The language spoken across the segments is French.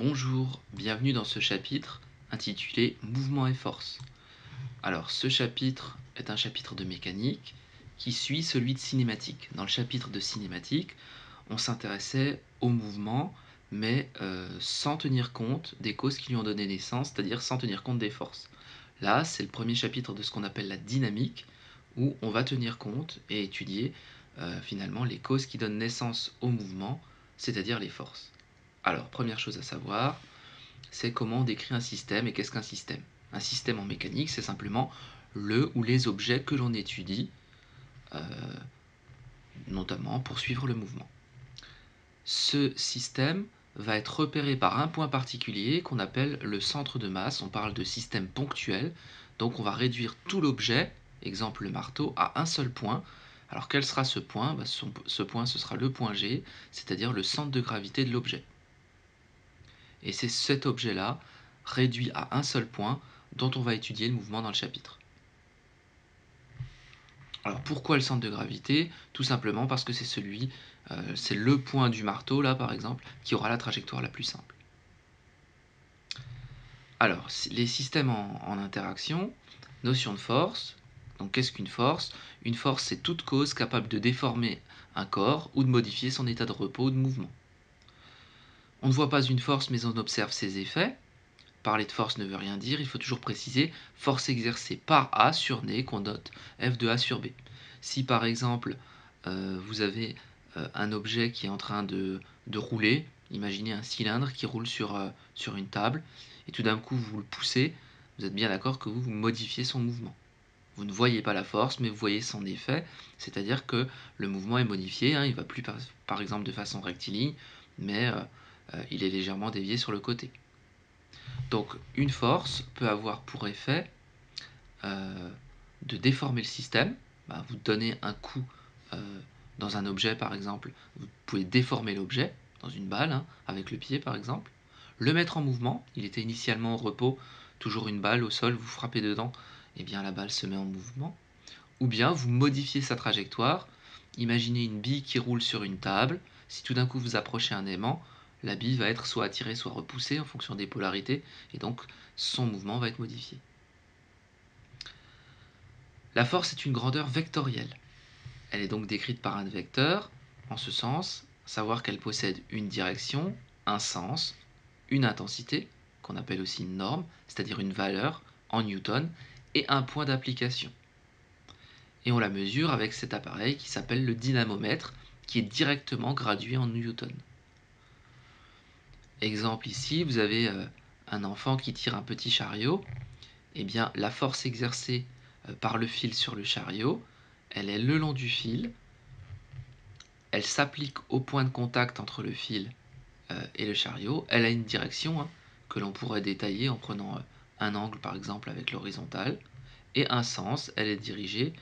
Bonjour, bienvenue dans ce chapitre intitulé Mouvement et force. Alors, ce chapitre est un chapitre de mécanique qui suit celui de cinématique. Dans le chapitre de cinématique, on s'intéressait au mouvement, mais sans tenir compte des causes qui lui ont donné naissance, c'est-à-dire sans tenir compte des forces. Là, c'est le premier chapitre de ce qu'on appelle la dynamique, où on va tenir compte et étudier finalement les causes qui donnent naissance au mouvement, c'est-à-dire les forces. Alors, première chose à savoir, c'est comment on décrit un système et qu'est-ce qu'un système. Un système en mécanique, c'est simplement le ou les objets que l'on étudie, euh, notamment pour suivre le mouvement. Ce système va être repéré par un point particulier qu'on appelle le centre de masse. On parle de système ponctuel, donc on va réduire tout l'objet, exemple le marteau, à un seul point. Alors quel sera ce point? Ce point, ce sera le point G, c'est-à-dire le centre de gravité de l'objet. Et c'est cet objet-là, réduit à un seul point, dont on va étudier le mouvement dans le chapitre. Alors pourquoi le centre de gravité? Tout simplement parce que c'est le point du marteau, là par exemple, qui aura la trajectoire la plus simple. Alors, les systèmes en interaction, notion de force. Donc qu'est-ce qu'une force? Une force, c'est toute cause capable de déformer un corps ou de modifier son état de repos ou de mouvement. On ne voit pas une force, mais on observe ses effets. Parler de force ne veut rien dire, il faut toujours préciser force exercée par A sur D qu'on note F de A sur B. Si par exemple vous avez un objet qui est en train de rouler, imaginez un cylindre qui roule sur une table, et tout d'un coup vous le poussez, vous êtes bien d'accord que vous modifiez son mouvement. Vous ne voyez pas la force, mais vous voyez son effet, c'est-à-dire que le mouvement est modifié, il ne va plus par exemple de façon rectiligne, mais il est légèrement dévié sur le côté. Donc une force peut avoir pour effet de déformer le système. Vous donnez un coup dans un objet par exemple, vous pouvez déformer l'objet dans une balle, avec le pied par exemple, le mettre en mouvement, il était initialement au repos, toujours une balle au sol, vous frappez dedans, et bien la balle se met en mouvement. Ou bien vous modifiez sa trajectoire, imaginez une bille qui roule sur une table, si tout d'un coup vous approchez un aimant, la bille va être soit attirée soit repoussée en fonction des polarités, et donc son mouvement va être modifié. La force est une grandeur vectorielle. Elle est donc décrite par un vecteur, en ce sens, savoir qu'elle possède une direction, un sens, une intensité, qu'on appelle aussi une norme, c'est-à-dire une valeur en newton, et un point d'application. Et on la mesure avec cet appareil qui s'appelle le dynamomètre, qui est directement gradué en newton. Exemple ici, vous avez un enfant qui tire un petit chariot, et bien la force exercée par le fil sur le chariot, elle est le long du fil, elle s'applique au point de contact entre le fil et le chariot, elle a une direction que l'on pourrait détailler en prenant un angle par exemple avec l'horizontale, et un sens, elle est dirigée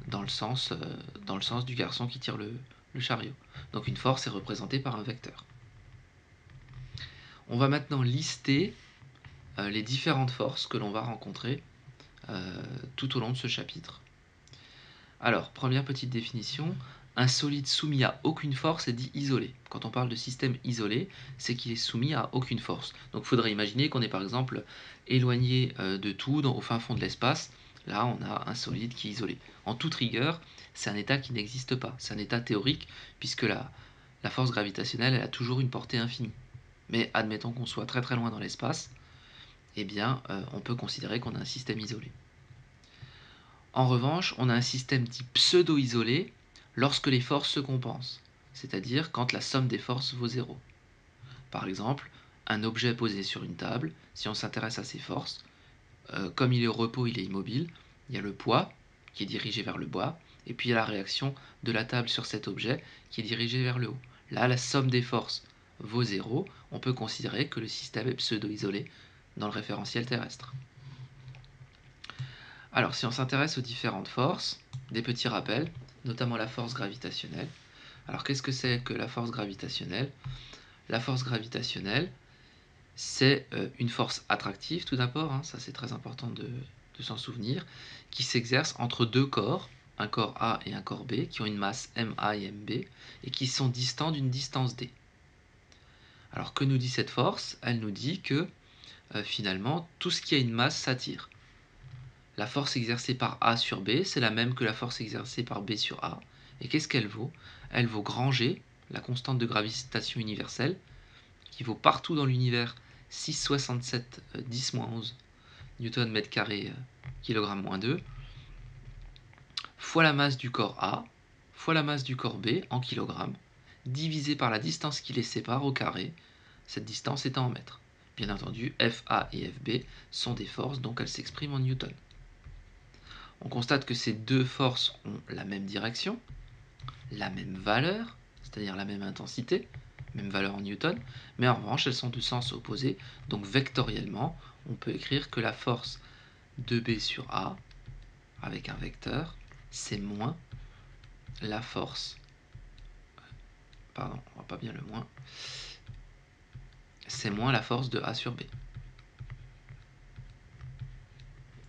dans le sens du garçon qui tire le chariot. Donc une force est représentée par un vecteur. On va maintenant lister les différentes forces que l'on va rencontrer tout au long de ce chapitre. Alors, première petite définition, un solide soumis à aucune force est dit isolé. Quand on parle de système isolé, c'est qu'il est soumis à aucune force. Donc il faudrait imaginer qu'on est par exemple éloigné de tout, au fin fond de l'espace. Là, on a un solide qui est isolé. En toute rigueur, c'est un état qui n'existe pas. C'est un état théorique, puisque la force gravitationnelle, elle a toujours une portée infinie. Mais admettons qu'on soit très très loin dans l'espace, on peut considérer qu'on a un système isolé. En revanche, on a un système dit pseudo-isolé lorsque les forces se compensent, c'est-à-dire quand la somme des forces vaut 0. Par exemple, un objet posé sur une table, si on s'intéresse à ses forces, comme il est au repos, il est immobile, il y a le poids qui est dirigé vers le bas, et puis il y a la réaction de la table sur cet objet qui est dirigée vers le haut. Là, la somme des forces vaut 0, on peut considérer que le système est pseudo-isolé dans le référentiel terrestre. Alors, si on s'intéresse aux différentes forces, des petits rappels, notamment la force gravitationnelle. Alors, qu'est-ce que c'est que la force gravitationnelle? La force gravitationnelle, c'est une force attractive tout d'abord, ça c'est très important de s'en souvenir, qui s'exerce entre deux corps, un corps A et un corps B, qui ont une masse MA et MB, et qui sont distants d'une distance D. Alors que nous dit cette force? Elle nous dit que finalement tout ce qui a une masse s'attire. La force exercée par A sur B, c'est la même que la force exercée par B sur A. Et qu'est-ce qu'elle vaut? Elle vaut grand G, la constante de gravitation universelle, qui vaut partout dans l'univers 6,67 10-11 newton mètre carré kilogramme moins 2, fois la masse du corps A, fois la masse du corps B en kilogrammes, divisé par la distance qui les sépare au carré, cette distance étant en mètres. Bien entendu, FA et FB sont des forces, donc elles s'expriment en newton. On constate que ces deux forces ont la même direction, la même valeur, c'est-à-dire la même intensité, même valeur en newton, mais en revanche elles sont de sens opposé, donc vectoriellement on peut écrire que la force de B sur A, avec un vecteur, c'est moins la force, pardon, on voit pas bien le moins, c'est moins la force de A sur B.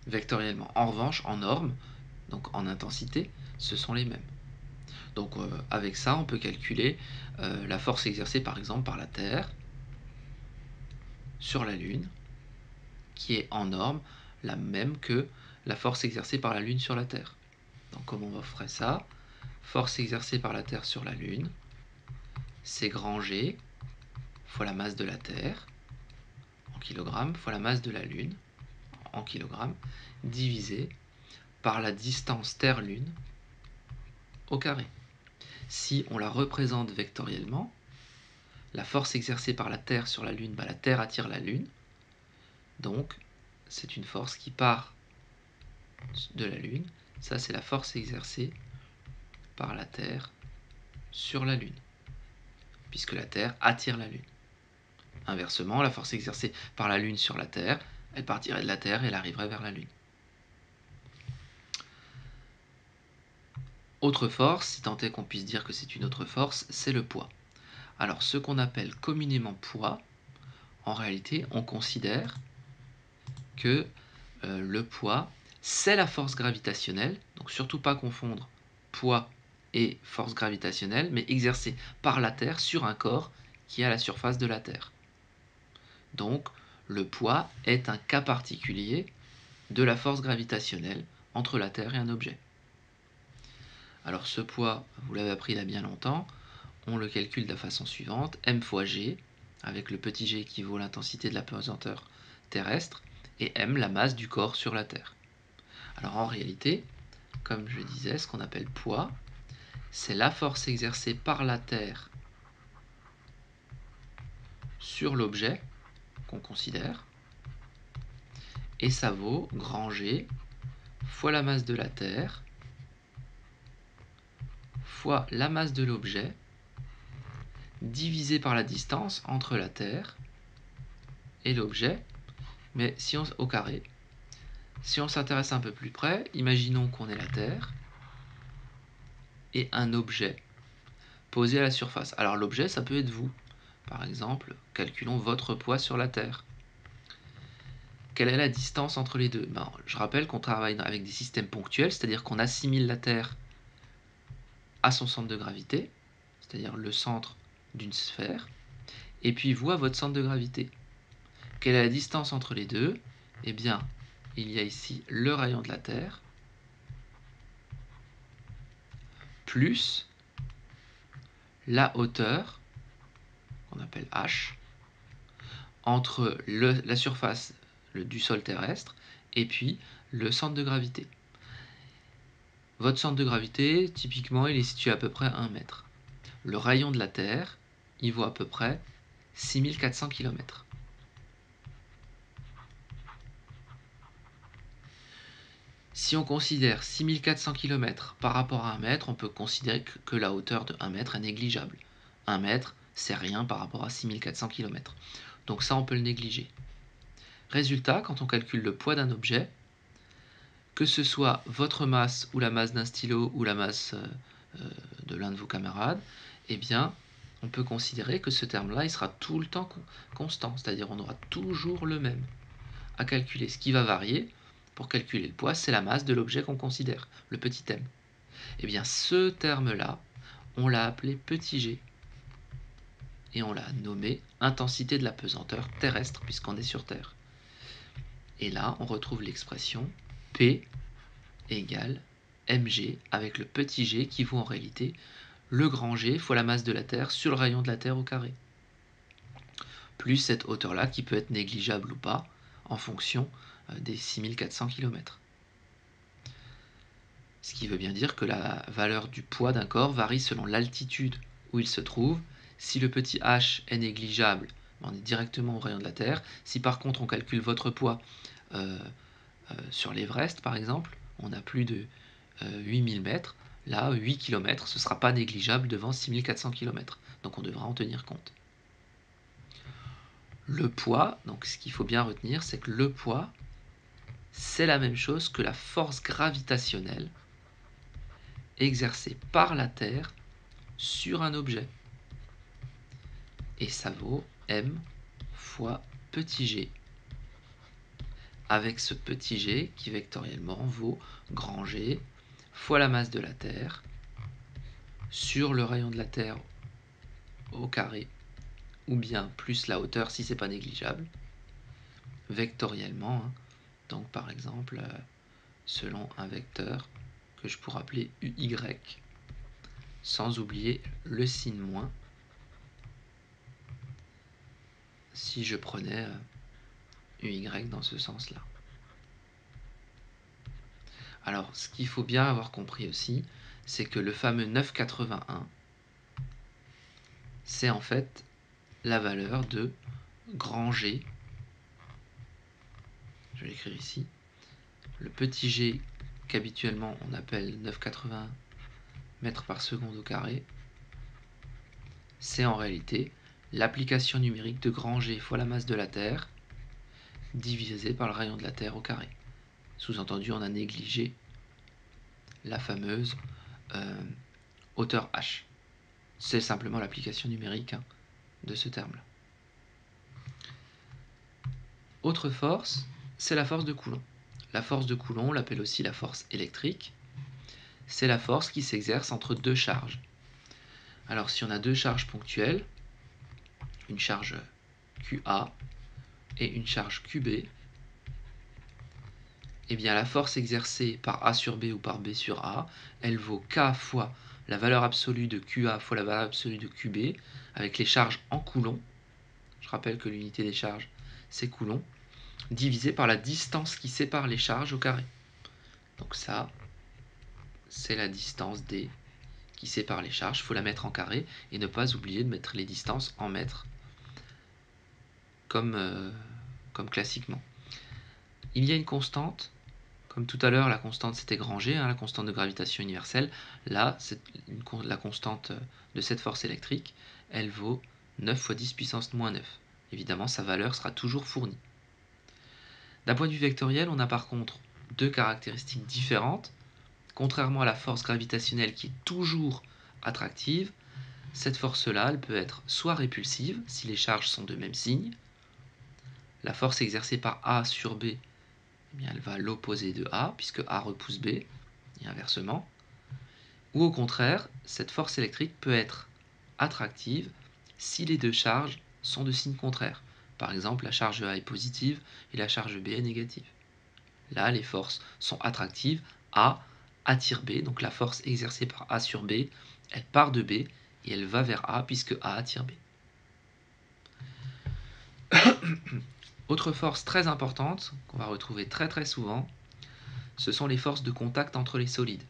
Vectoriellement. En revanche, en norme, donc en intensité, ce sont les mêmes. Donc avec ça, on peut calculer la force exercée par exemple par la Terre sur la Lune, qui est en norme la même que la force exercée par la Lune sur la Terre. Donc comment on ferait ça? Force exercée par la Terre sur la Lune, c'est grand G fois la masse de la Terre en kilogrammes fois la masse de la Lune en kilogrammes divisé par la distance Terre-Lune au carré. Si on la représente vectoriellement, la force exercée par la Terre sur la Lune, la Terre attire la Lune, donc c'est une force qui part de la Lune, ça c'est la force exercée par la Terre sur la Lune, puisque la Terre attire la Lune. Inversement, la force exercée par la Lune sur la Terre, elle partirait de la Terre et elle arriverait vers la Lune. Autre force, si tant est qu'on puisse dire que c'est une autre force, c'est le poids. Alors ce qu'on appelle communément poids, en réalité on considère que le poids, c'est la force gravitationnelle, donc surtout pas confondre poids et force gravitationnelle, mais exercée par la Terre sur un corps qui est à la surface de la Terre. Donc le poids est un cas particulier de la force gravitationnelle entre la Terre et un objet. Alors ce poids, vous l'avez appris il y a bien longtemps, on le calcule de la façon suivante, m fois g, avec le petit g qui vaut l'intensité de la pesanteur terrestre, et m la masse du corps sur la Terre. Alors en réalité, comme je disais, ce qu'on appelle poids, c'est la force exercée par la Terre sur l'objet qu'on considère, et ça vaut grand G fois la masse de la Terre fois la masse de l'objet divisé par la distance entre la Terre et l'objet, mais si on, au carré. Si on s'intéresse un peu plus près, imaginons qu'on ait la Terre et un objet posé à la surface. Alors l'objet, ça peut être vous. Par exemple, calculons votre poids sur la Terre. Quelle est la distance entre les deux? Je rappelle qu'on travaille avec des systèmes ponctuels, c'est-à-dire qu'on assimile la Terre à son centre de gravité, c'est-à-dire le centre d'une sphère, et puis vous à votre centre de gravité. Quelle est la distance entre les deux? Eh bien, il y a ici le rayon de la Terre, plus la hauteur, qu'on appelle h, entre la surface du sol terrestre et puis le centre de gravité. Votre centre de gravité, typiquement, il est situé à peu près 1 mètre. Le rayon de la Terre, il vaut à peu près 6400 km. Si on considère 6400 km par rapport à 1 mètre, on peut considérer que la hauteur de 1 mètre est négligeable. 1 mètre, c'est rien par rapport à 6400 km. Donc ça, on peut le négliger. Résultat, quand on calcule le poids d'un objet, que ce soit votre masse ou la masse d'un stylo ou la masse de l'un de vos camarades, eh bien, on peut considérer que ce terme-là, il sera tout le temps constant, c'est-à-dire on aura toujours le même à calculer. Ce qui va varier pour calculer le poids, c'est la masse de l'objet qu'on considère, le petit m. Eh bien, ce terme-là, on l'a appelé petit g. et on l'a nommé intensité de la pesanteur terrestre puisqu'on est sur Terre. Et là, on retrouve l'expression P égale mg avec le petit g qui vaut en réalité le grand G fois la masse de la Terre sur le rayon de la Terre au carré. Plus cette hauteur-là qui peut être négligeable ou pas en fonction des 6400 km. Ce qui veut bien dire que la valeur du poids d'un corps varie selon l'altitude où il se trouve. Si le petit h est négligeable, on est directement au rayon de la Terre. Si par contre on calcule votre poids sur l'Everest par exemple, on a plus de 8000 mètres, là 8 km, ce ne sera pas négligeable devant 6400 km. Donc on devra en tenir compte. Le poids, donc ce qu'il faut bien retenir, c'est que le poids, c'est la même chose que la force gravitationnelle exercée par la Terre sur un objet. Et ça vaut m fois petit g. Avec ce petit g qui vectoriellement vaut grand G fois la masse de la Terre sur le rayon de la Terre au carré, ou bien plus la hauteur si c'est pas négligeable, vectoriellement. Donc par exemple, selon un vecteur que je pourrais appeler UY, sans oublier le signe moins, si je prenais UY dans ce sens-là. Alors, ce qu'il faut bien avoir compris aussi, c'est que le fameux 9,81, c'est en fait la valeur de grand G. Je vais l'écrire ici. Le petit g qu'habituellement on appelle 9,81 mètres par seconde au carré, c'est en réalité l'application numérique de grand G fois la masse de la Terre divisé par le rayon de la Terre au carré. Sous-entendu, on a négligé la fameuse hauteur h. C'est simplement l'application numérique de ce terme-là. Autre force, c'est la force de Coulomb. La force de Coulomb, on l'appelle aussi la force électrique. C'est la force qui s'exerce entre deux charges. Alors si on a deux charges ponctuelles, une charge QA et une charge QB, eh bien la force exercée par A sur B ou par B sur A, elle vaut K fois la valeur absolue de QA fois la valeur absolue de QB, avec les charges en coulomb. Je rappelle que l'unité des charges, c'est coulomb, divisé par la distance qui sépare les charges au carré. Donc ça, c'est la distance D qui sépare les charges. Il faut la mettre en carré et ne pas oublier de mettre les distances en mètres, comme classiquement. Il y a une constante. Comme tout à l'heure, la constante c'était grand G, la constante de gravitation universelle. Là, la constante de cette force électrique, elle vaut 9 fois 10 puissance moins 9. Évidemment, sa valeur sera toujours fournie. D'un point de vue vectoriel, on a par contre deux caractéristiques différentes. Contrairement à la force gravitationnelle qui est toujours attractive, cette force-là, elle peut être soit répulsive, si les charges sont de même signe. La force exercée par A sur B, eh bien, elle va à l'opposé de A, puisque A repousse B, et inversement. Ou au contraire, cette force électrique peut être attractive si les deux charges sont de signe contraire. Par exemple, la charge A est positive et la charge B est négative. Là, les forces sont attractives. A attire B, donc la force exercée par A sur B, elle part de B et elle va vers A puisque A attire B. Autre force très importante qu'on va retrouver très très souvent, ce sont les forces de contact entre les solides.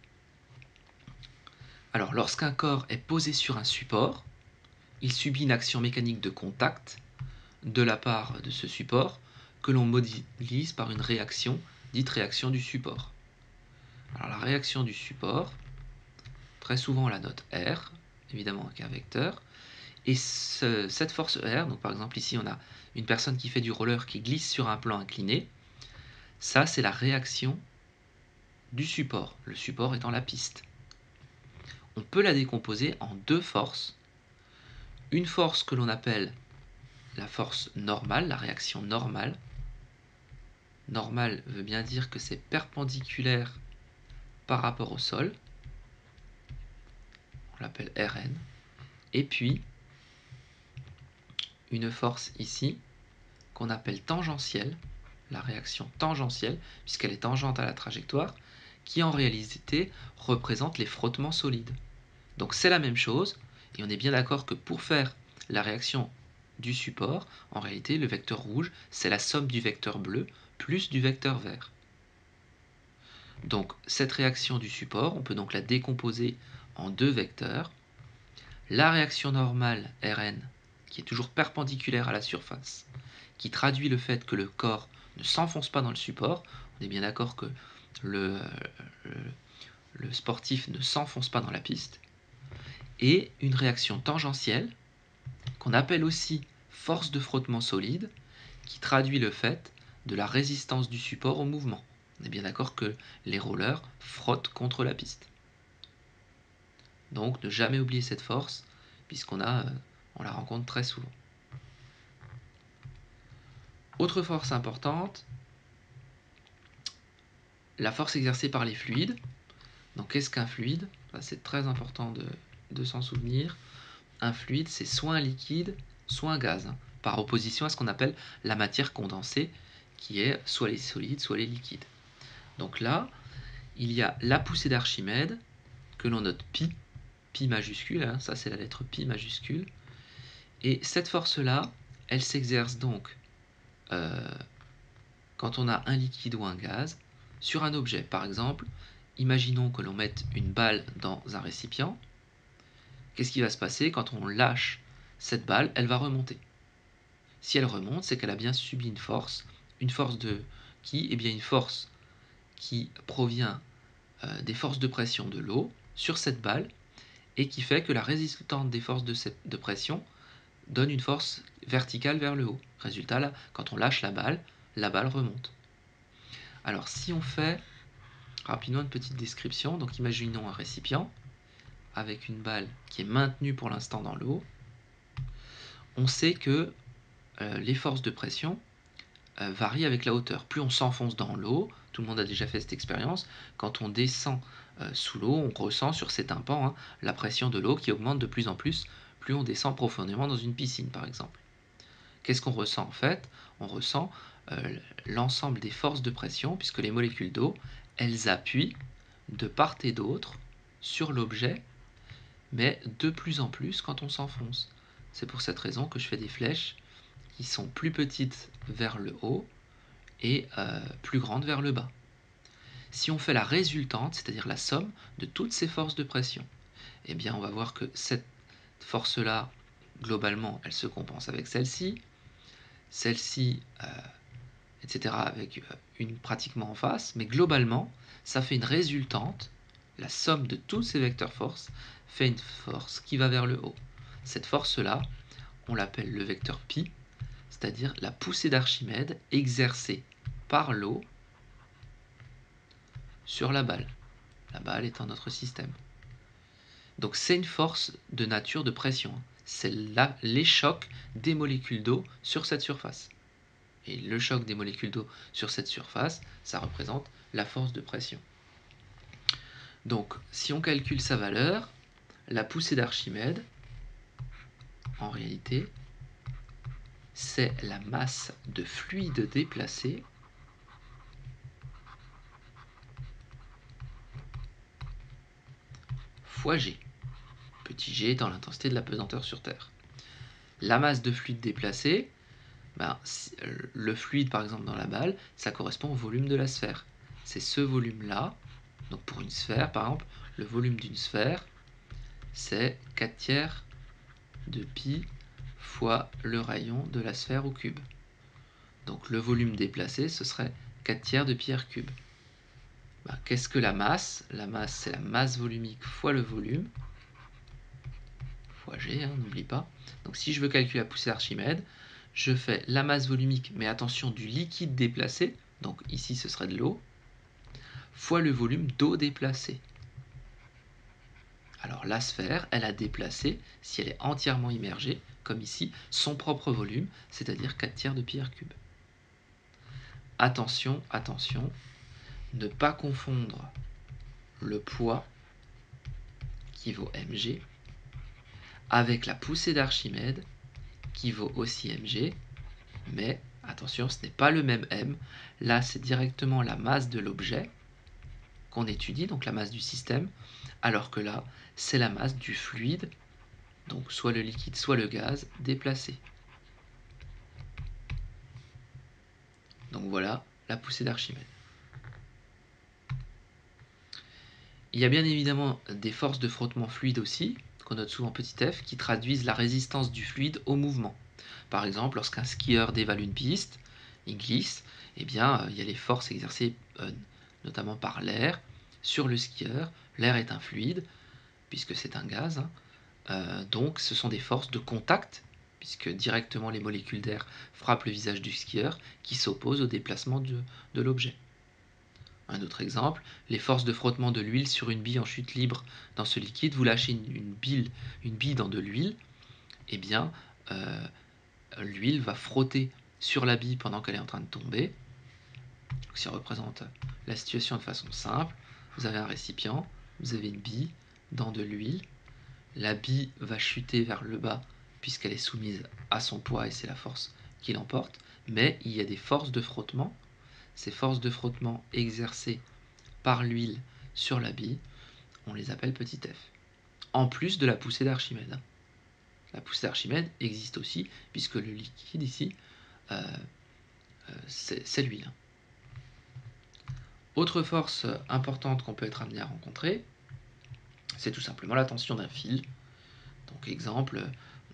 Alors, lorsqu'un corps est posé sur un support, il subit une action mécanique de contact de la part de ce support que l'on modélise par une réaction, dite réaction du support. Alors, la réaction du support, très souvent la note R, évidemment avec un vecteur, et cette force R, donc par exemple ici on a une personne qui fait du roller qui glisse sur un plan incliné, ça c'est la réaction du support, le support étant la piste. On peut la décomposer en deux forces. Une force que l'on appelle la force normale, la réaction normale. Normale veut bien dire que c'est perpendiculaire par rapport au sol. On l'appelle Rn. Et puis, une force ici qu'on appelle tangentielle, la réaction tangentielle, puisqu'elle est tangente à la trajectoire, qui en réalité représente les frottements solides. Donc c'est la même chose, et on est bien d'accord que pour faire la réaction du support, en réalité le vecteur rouge, c'est la somme du vecteur bleu plus du vecteur vert. Donc cette réaction du support, on peut donc la décomposer en deux vecteurs. La réaction normale Rn, qui est toujours perpendiculaire à la surface, qui traduit le fait que le corps ne s'enfonce pas dans le support. On est bien d'accord que le sportif ne s'enfonce pas dans la piste. Et une réaction tangentielle, qu'on appelle aussi force de frottement solide, qui traduit le fait de la résistance du support au mouvement. On est bien d'accord que les rollers frottent contre la piste. Donc ne jamais oublier cette force, puisqu'on la rencontre très souvent. Autre force importante, la force exercée par les fluides. Donc qu'est-ce qu'un fluide? C'est très important de s'en souvenir. Un fluide, c'est soit un liquide, soit un gaz, par opposition à ce qu'on appelle la matière condensée, qui est soit les solides, soit les liquides. Donc là, il y a la poussée d'Archimède, que l'on note pi majuscule, ça c'est la lettre pi majuscule, et cette force-là, elle s'exerce donc quand on a un liquide ou un gaz sur un objet. Par exemple, imaginons que l'on mette une balle dans un récipient. Qu'est-ce qui va se passer? Quand on lâche cette balle, elle va remonter. Si elle remonte, c'est qu'elle a bien subi une force de qui? Eh bien une force qui provient des forces de pression de l'eau sur cette balle et qui fait que la résultante des forces de pression donne une force verticale vers le haut. Résultat, là, quand on lâche la balle remonte. Alors si on fait rapidement une petite description, donc imaginons un récipient avec une balle qui est maintenue pour l'instant dans l'eau. On sait que les forces de pression varient avec la hauteur. Plus on s'enfonce dans l'eau, tout le monde a déjà fait cette expérience, quand on descend sous l'eau, on ressent sur ces tympans la pression de l'eau qui augmente de plus en plus on descend profondément dans une piscine par exemple. Qu'est-ce qu'on ressent en fait? On ressent l'ensemble des forces de pression, puisque les molécules d'eau, elles appuient de part et d'autre sur l'objet, mais de plus en plus quand on s'enfonce. C'est pour cette raison que je fais des flèches qui sont plus petites vers le haut et plus grandes vers le bas. Si on fait la résultante, c'est-à-dire la somme de toutes ces forces de pression, eh bien on va voir que cette force-là, globalement, elle se compense avec celle-ci, etc., avec une pratiquement en face, mais globalement, ça fait une résultante, la somme de tous ces vecteurs force fait une force qui va vers le haut. Cette force-là, on l'appelle le vecteur pi, c'est-à-dire la poussée d'Archimède exercée par l'eau sur la balle étant notre système. Donc c'est une force de nature de pression, c'est les chocs des molécules d'eau sur cette surface. Et le choc des molécules d'eau sur cette surface, ça représente la force de pression. Donc, si on calcule sa valeur, la poussée d'Archimède, en réalité, c'est la masse de fluide déplacé fois G. Petit g étant l'intensité de la pesanteur sur Terre. La masse de fluide déplacé, le fluide par exemple dans la balle, ça correspond au volume de la sphère. C'est ce volume-là, donc pour une sphère par exemple, le volume d'une sphère, c'est 4/3 de pi fois le rayon de la sphère au cube. Donc le volume déplacé, ce serait 4/3 de pi r cube. Qu'est-ce que la masse? La masse, c'est la masse volumique fois le volume, fois G, n'oublie pas. Donc si je veux calculer la poussée d'Archimède, je fais la masse volumique, mais attention, du liquide déplacé, donc ici ce serait de l'eau, fois le volume d'eau déplacée. Alors la sphère, elle a déplacé, si elle est entièrement immergée, comme ici, son propre volume, c'est-à-dire 4/3 de pi r cube. Attention, attention, ne pas confondre le poids, qui vaut mg, avec la poussée d'Archimède, qui vaut aussi mg, mais attention, ce n'est pas le même m. Là, c'est directement la masse de l'objet qu'on étudie, donc la masse du système, alors que là, c'est la masse du fluide, donc soit le liquide, soit le gaz, déplacé. Donc voilà la poussée d'Archimède. Il y a bien évidemment des forces de frottement fluide aussi, qu'on note souvent petit f, qui traduisent la résistance du fluide au mouvement. Par exemple, lorsqu'un skieur dévale une piste, il glisse, eh bien, il y a les forces exercées notamment par l'air sur le skieur. L'air est un fluide, puisque c'est un gaz, hein. Donc ce sont des forces de contact, puisque directement les molécules d'air frappent le visage du skieur, qui s'opposent au déplacement de l'objet. Un autre exemple, les forces de frottement de l'huile sur une bille en chute libre dans ce liquide. Vous lâchez une bille dans de l'huile, eh bien, l'huile va frotter sur la bille pendant qu'elle est en train de tomber. Donc, si on représente la situation de façon simple, vous avez un récipient, vous avez une bille dans de l'huile, la bille va chuter vers le bas puisqu'elle est soumise à son poids et c'est la force qui l'emporte, mais il y a des forces de frottement. Ces forces de frottement exercées par l'huile sur la bille, on les appelle petit f. En plus de la poussée d'Archimède. La poussée d'Archimède existe aussi, puisque le liquide ici, c'est l'huile. Autre force importante qu'on peut être amené à rencontrer, c'est tout simplement la tension d'un fil. Donc exemple,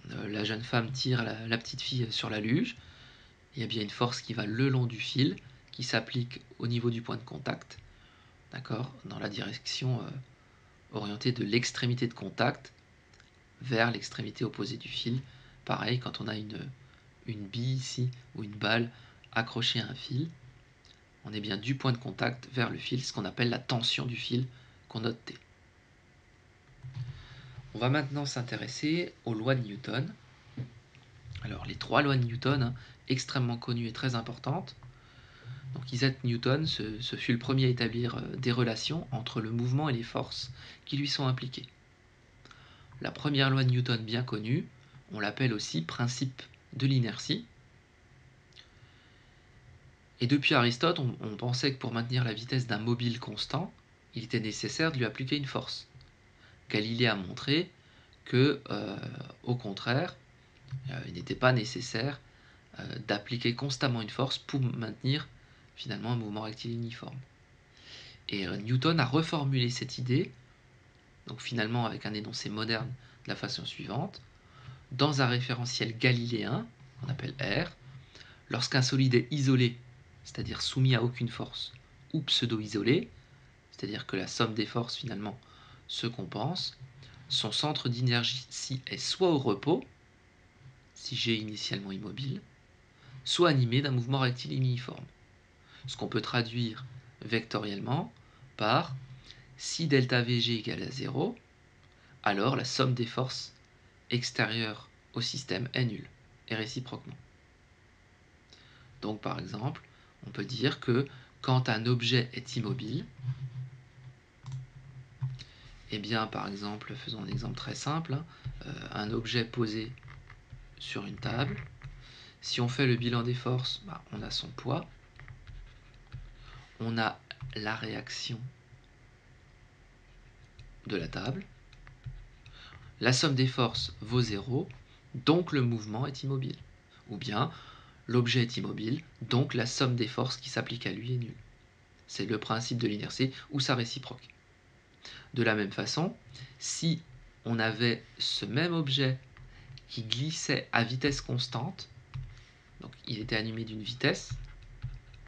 la jeune femme tire la petite fille sur la luge, il y a bien une force qui va le long du fil, qui s'applique au niveau du point de contact, d'accord, dans la direction orientée de l'extrémité de contact vers l'extrémité opposée du fil. Pareil, quand on a une bille ici, ou une balle accrochée à un fil, on est bien du point de contact vers le fil, ce qu'on appelle la tension du fil, qu'on note T. On va maintenant s'intéresser aux lois de Newton. Alors, les 3 lois de Newton, hein, extrêmement connues et très importantes. Donc, Isaac Newton, ce fut le premier à établir des relations entre le mouvement et les forces qui lui sont impliquées. La première loi de Newton bien connue, on l'appelle aussi principe de l'inertie. Et depuis Aristote, on pensait que pour maintenir la vitesse d'un mobile constant, il était nécessaire de lui appliquer une force. Galilée a montré que, au contraire, il n'était pas nécessaire d'appliquer constamment une force pour maintenir finalement un mouvement rectiligne uniforme. Et Newton a reformulé cette idée, donc finalement avec un énoncé moderne de la façon suivante, dans un référentiel galiléen, qu'on appelle R, lorsqu'un solide est isolé, c'est-à-dire soumis à aucune force, ou pseudo-isolé, c'est-à-dire que la somme des forces finalement se compense, son centre d'inertie est soit au repos, si G est initialement immobile, soit animé d'un mouvement rectiligne uniforme. Ce qu'on peut traduire vectoriellement par si delta Vg égale à 0, alors la somme des forces extérieures au système est nulle, et réciproquement. Donc par exemple, on peut dire que quand un objet est immobile, eh bien par exemple, faisons un exemple très simple, hein, un objet posé sur une table, si on fait le bilan des forces, on a son poids, on a la réaction de la table, la somme des forces vaut 0, donc le mouvement est immobile. Ou bien, l'objet est immobile, donc la somme des forces qui s'appliquent à lui est nulle. C'est le principe de l'inertie ou sa réciproque. De la même façon, si on avait ce même objet qui glissait à vitesse constante, donc il était animé d'une vitesse,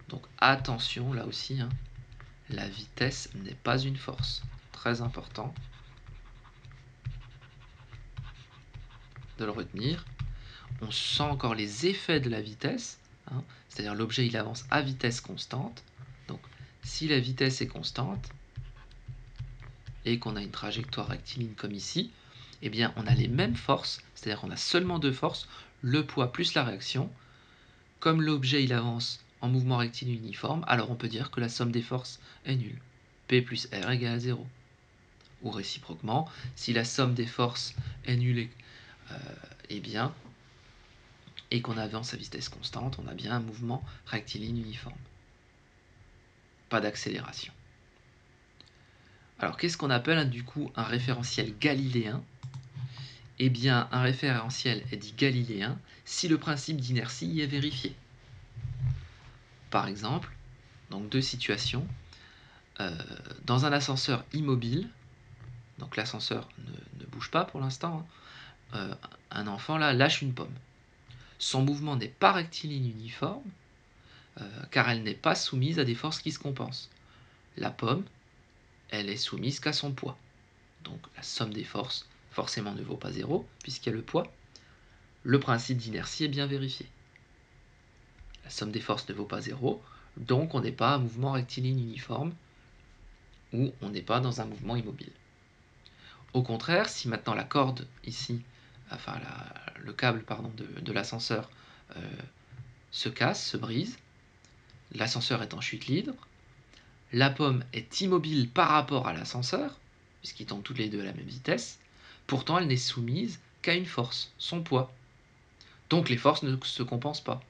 donc attention là aussi, hein, la vitesse n'est pas une force. Très important de le retenir. On sent encore les effets de la vitesse, hein, c'est-à-dire l'objet il avance à vitesse constante. Donc si la vitesse est constante et qu'on a une trajectoire rectiligne comme ici, eh bien on a les mêmes forces, c'est-à-dire qu'on a seulement deux forces, le poids plus la réaction. Comme l'objet il avance en mouvement rectiligne uniforme, alors on peut dire que la somme des forces est nulle. P plus R égale à 0. Ou réciproquement, si la somme des forces est nulle, eh bien et qu'on avance à vitesse constante, on a bien un mouvement rectiligne uniforme. Pas d'accélération. Alors qu'est-ce qu'on appelle du coup un référentiel galiléen? Eh bien, un référentiel est dit galiléen si le principe d'inertie y est vérifié. Par exemple, donc deux situations. Dans un ascenseur immobile, donc l'ascenseur ne bouge pas pour l'instant, hein, un enfant là lâche une pomme. Son mouvement n'est pas rectiligne uniforme, car elle n'est pas soumise à des forces qui se compensent. La pomme, elle est soumise qu'à son poids. Donc la somme des forces, forcément, ne vaut pas 0, puisqu'il y a le poids. Le principe d'inertie est bien vérifié. La somme des forces ne vaut pas 0, donc on n'est pas à un mouvement rectiligne uniforme, ou on n'est pas dans un mouvement immobile. Au contraire, si maintenant la corde ici, enfin le câble de l'ascenseur se casse, se brise, l'ascenseur est en chute libre, la pomme est immobile par rapport à l'ascenseur, puisqu'ils tombent toutes les deux à la même vitesse, pourtant elle n'est soumise qu'à une force, son poids. Donc les forces ne se compensent pas.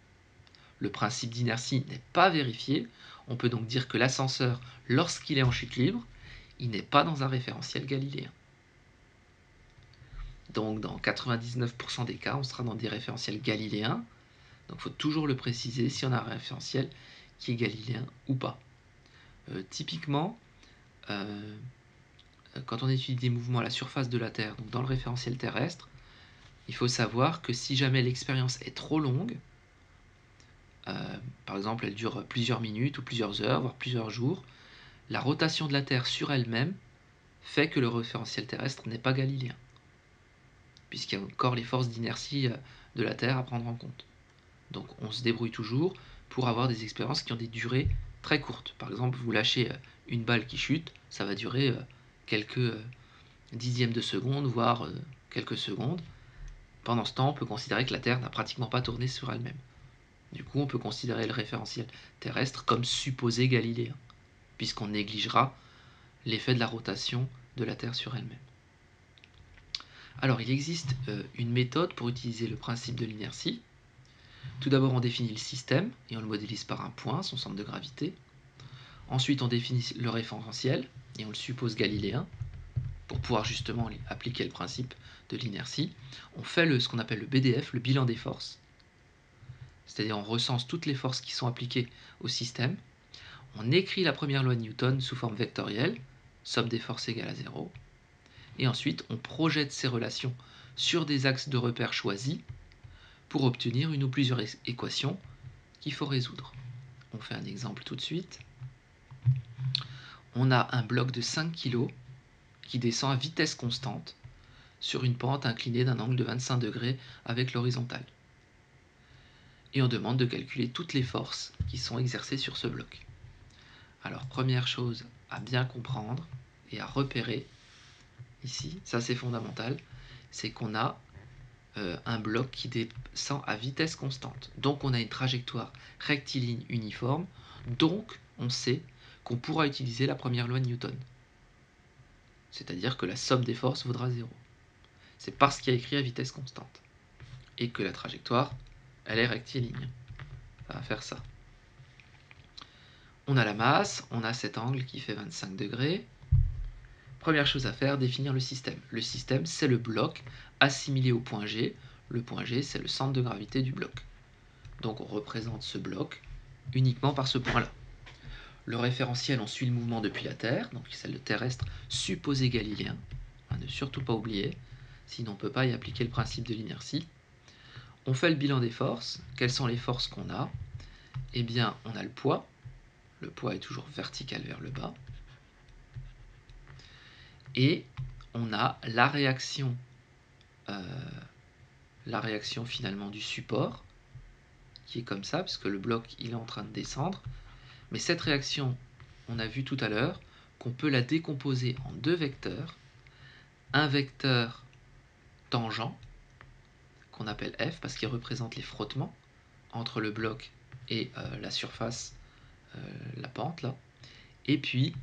Le principe d'inertie n'est pas vérifié, on peut donc dire que l'ascenseur, lorsqu'il est en chute libre, il n'est pas dans un référentiel galiléen. Donc dans 99% des cas, on sera dans des référentiels galiléens. Donc il faut toujours le préciser si on a un référentiel qui est galiléen ou pas. Typiquement, quand on étudie des mouvements à la surface de la Terre, donc dans le référentiel terrestre, il faut savoir que si jamais l'expérience est trop longue, par exemple elle dure plusieurs minutes ou plusieurs heures, voire plusieurs jours, la rotation de la Terre sur elle-même fait que le référentiel terrestre n'est pas galiléen, puisqu'il y a encore les forces d'inertie de la Terre à prendre en compte. Donc on se débrouille toujours pour avoir des expériences qui ont des durées très courtes. Par exemple, vous lâchez une balle qui chute, ça va durer quelques dixièmes de seconde, voire quelques secondes. Pendant ce temps, on peut considérer que la Terre n'a pratiquement pas tourné sur elle-même. Du coup, on peut considérer le référentiel terrestre comme supposé galiléen, puisqu'on négligera l'effet de la rotation de la Terre sur elle-même. Alors, il existe une méthode pour utiliser le principe de l'inertie. Tout d'abord, on définit le système et on le modélise par un point, son centre de gravité. Ensuite, on définit le référentiel et on le suppose galiléen pour pouvoir justement appliquer le principe de l'inertie. On fait ce qu'on appelle le BDF, le bilan des forces. C'est-à-dire on recense toutes les forces qui sont appliquées au système. On écrit la première loi de Newton sous forme vectorielle, somme des forces égale à 0. Et ensuite, on projette ces relations sur des axes de repère choisis pour obtenir une ou plusieurs équations qu'il faut résoudre. On fait un exemple tout de suite. On a un bloc de 5 kg qui descend à vitesse constante sur une pente inclinée d'un angle de 25 degrés avec l'horizontale. Et on demande de calculer toutes les forces qui sont exercées sur ce bloc. Alors, première chose à bien comprendre et à repérer ici, ça c'est fondamental, c'est qu'on a un bloc qui descend à vitesse constante. Donc on a une trajectoire rectiligne uniforme, donc on sait qu'on pourra utiliser la première loi de Newton. C'est-à-dire que la somme des forces vaudra 0. C'est parce qu'il y a écrit à vitesse constante. Et que la trajectoire, elle est rectiligne. Ça va faire ça. On a la masse, on a cet angle qui fait 25 degrés. Première chose à faire, définir le système. Le système, c'est le bloc assimilé au point G. Le point G, c'est le centre de gravité du bloc. Donc on représente ce bloc uniquement par ce point-là. Le référentiel, on suit le mouvement depuis la Terre, donc c'est le terrestre supposé galiléen. Ne surtout pas oublier, sinon on ne peut pas y appliquer le principe de l'inertie. On fait le bilan des forces. Quelles sont les forces qu'on a? Eh bien, on a le poids. Le poids est toujours vertical vers le bas. Et on a la réaction finalement du support, qui est comme ça, parce que le bloc il est en train de descendre. Mais cette réaction, on a vu tout à l'heure qu'on peut la décomposer en deux vecteurs. Un vecteur tangent, qu'on appelle F, parce qu'il représente les frottements entre le bloc et la surface, la pente là. Et puis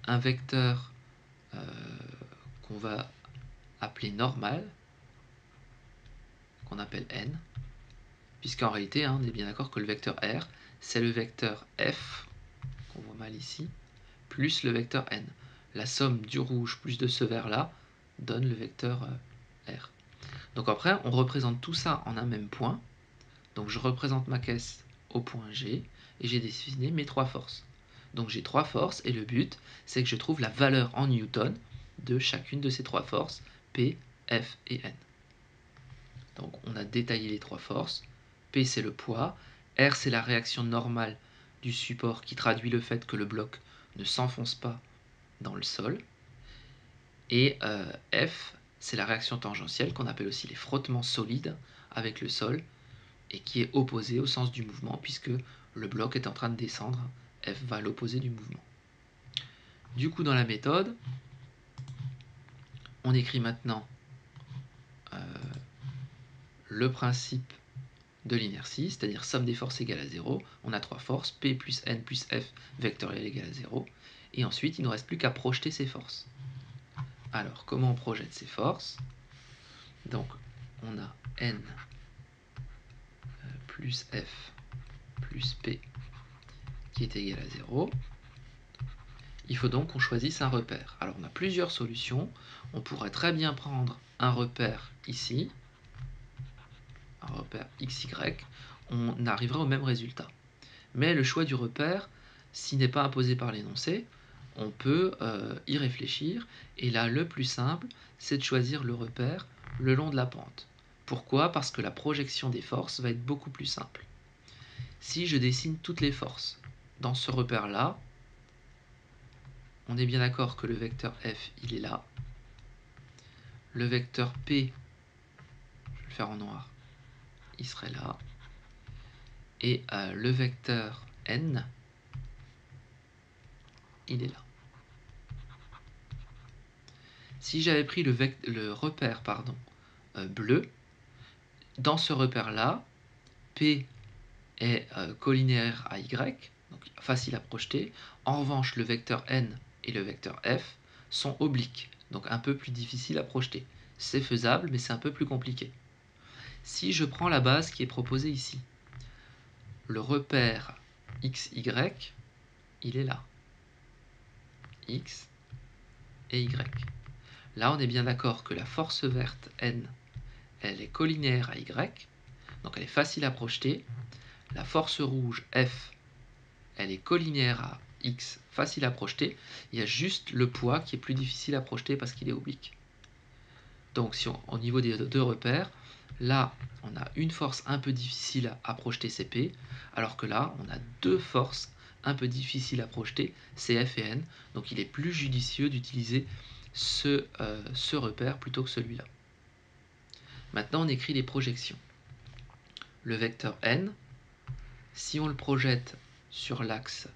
un vecteur qu'on va appeler normal, qu'on appelle N, puisqu'en réalité, hein, on est bien d'accord que le vecteur R, c'est le vecteur F, qu'on voit mal ici, plus le vecteur N. La somme du rouge plus de ce vert-là donne le vecteur R. Donc après, on représente tout ça en un même point. Donc je représente ma caisse au point G, et j'ai dessiné mes 3 forces. Donc j'ai 3 forces, et le but, c'est que je trouve la valeur en newton de chacune de ces 3 forces, P, F et N. Donc on a détaillé les 3 forces. P, c'est le poids. R, c'est la réaction normale du support qui traduit le fait que le bloc ne s'enfonce pas dans le sol. Et F, c'est la réaction tangentielle qu'on appelle aussi les frottements solides avec le sol, et qui est opposée au sens du mouvement, puisque le bloc est en train de descendre. F va à l'opposé du mouvement. Du coup, dans la méthode, on écrit maintenant le principe de l'inertie, c'est-à-dire somme des forces égale à 0. On a 3 forces, P plus N plus F vectoriel égale à 0. Et ensuite, il ne nous reste plus qu'à projeter ces forces. Alors, comment on projette ces forces? Donc, on a N plus F plus P qui est égal à 0. Il faut donc qu'on choisisse un repère. Alors, on a plusieurs solutions. On pourrait très bien prendre un repère ici, un repère XY. On arriverait au même résultat. Mais le choix du repère, s'il n'est pas imposé par l'énoncé, on peut y réfléchir. Et là, le plus simple, c'est de choisir le repère le long de la pente. Pourquoi? Parce que la projection des forces va être beaucoup plus simple. Si je dessine toutes les forces dans ce repère-là, on est bien d'accord que le vecteur F, il est là. Le vecteur P, je vais le faire en noir, il serait là. Et le vecteur N, il est là. Si j'avais pris le repère bleu, dans ce repère-là, P est collinéaire à Y, donc facile à projeter. En revanche, le vecteur N et le vecteur F sont obliques, donc un peu plus difficile à projeter. C'est faisable, mais c'est un peu plus compliqué. Si je prends la base qui est proposée ici, le repère XY, il est là. X et Y. Là, on est bien d'accord que la force verte N, elle est collinéaire à Y, donc elle est facile à projeter. La force rouge F, elle est collinéaire à X, facile à projeter. Il y a juste le poids qui est plus difficile à projeter parce qu'il est oblique. Donc si au niveau des deux repères, là, on a une force un peu difficile à projeter, c'est P, alors que là, on a deux forces un peu difficiles à projeter, c'est F et N. Donc il est plus judicieux d'utiliser ce repère plutôt que celui-là. Maintenant, on écrit les projections. Le vecteur N, si on le projette sur l'axe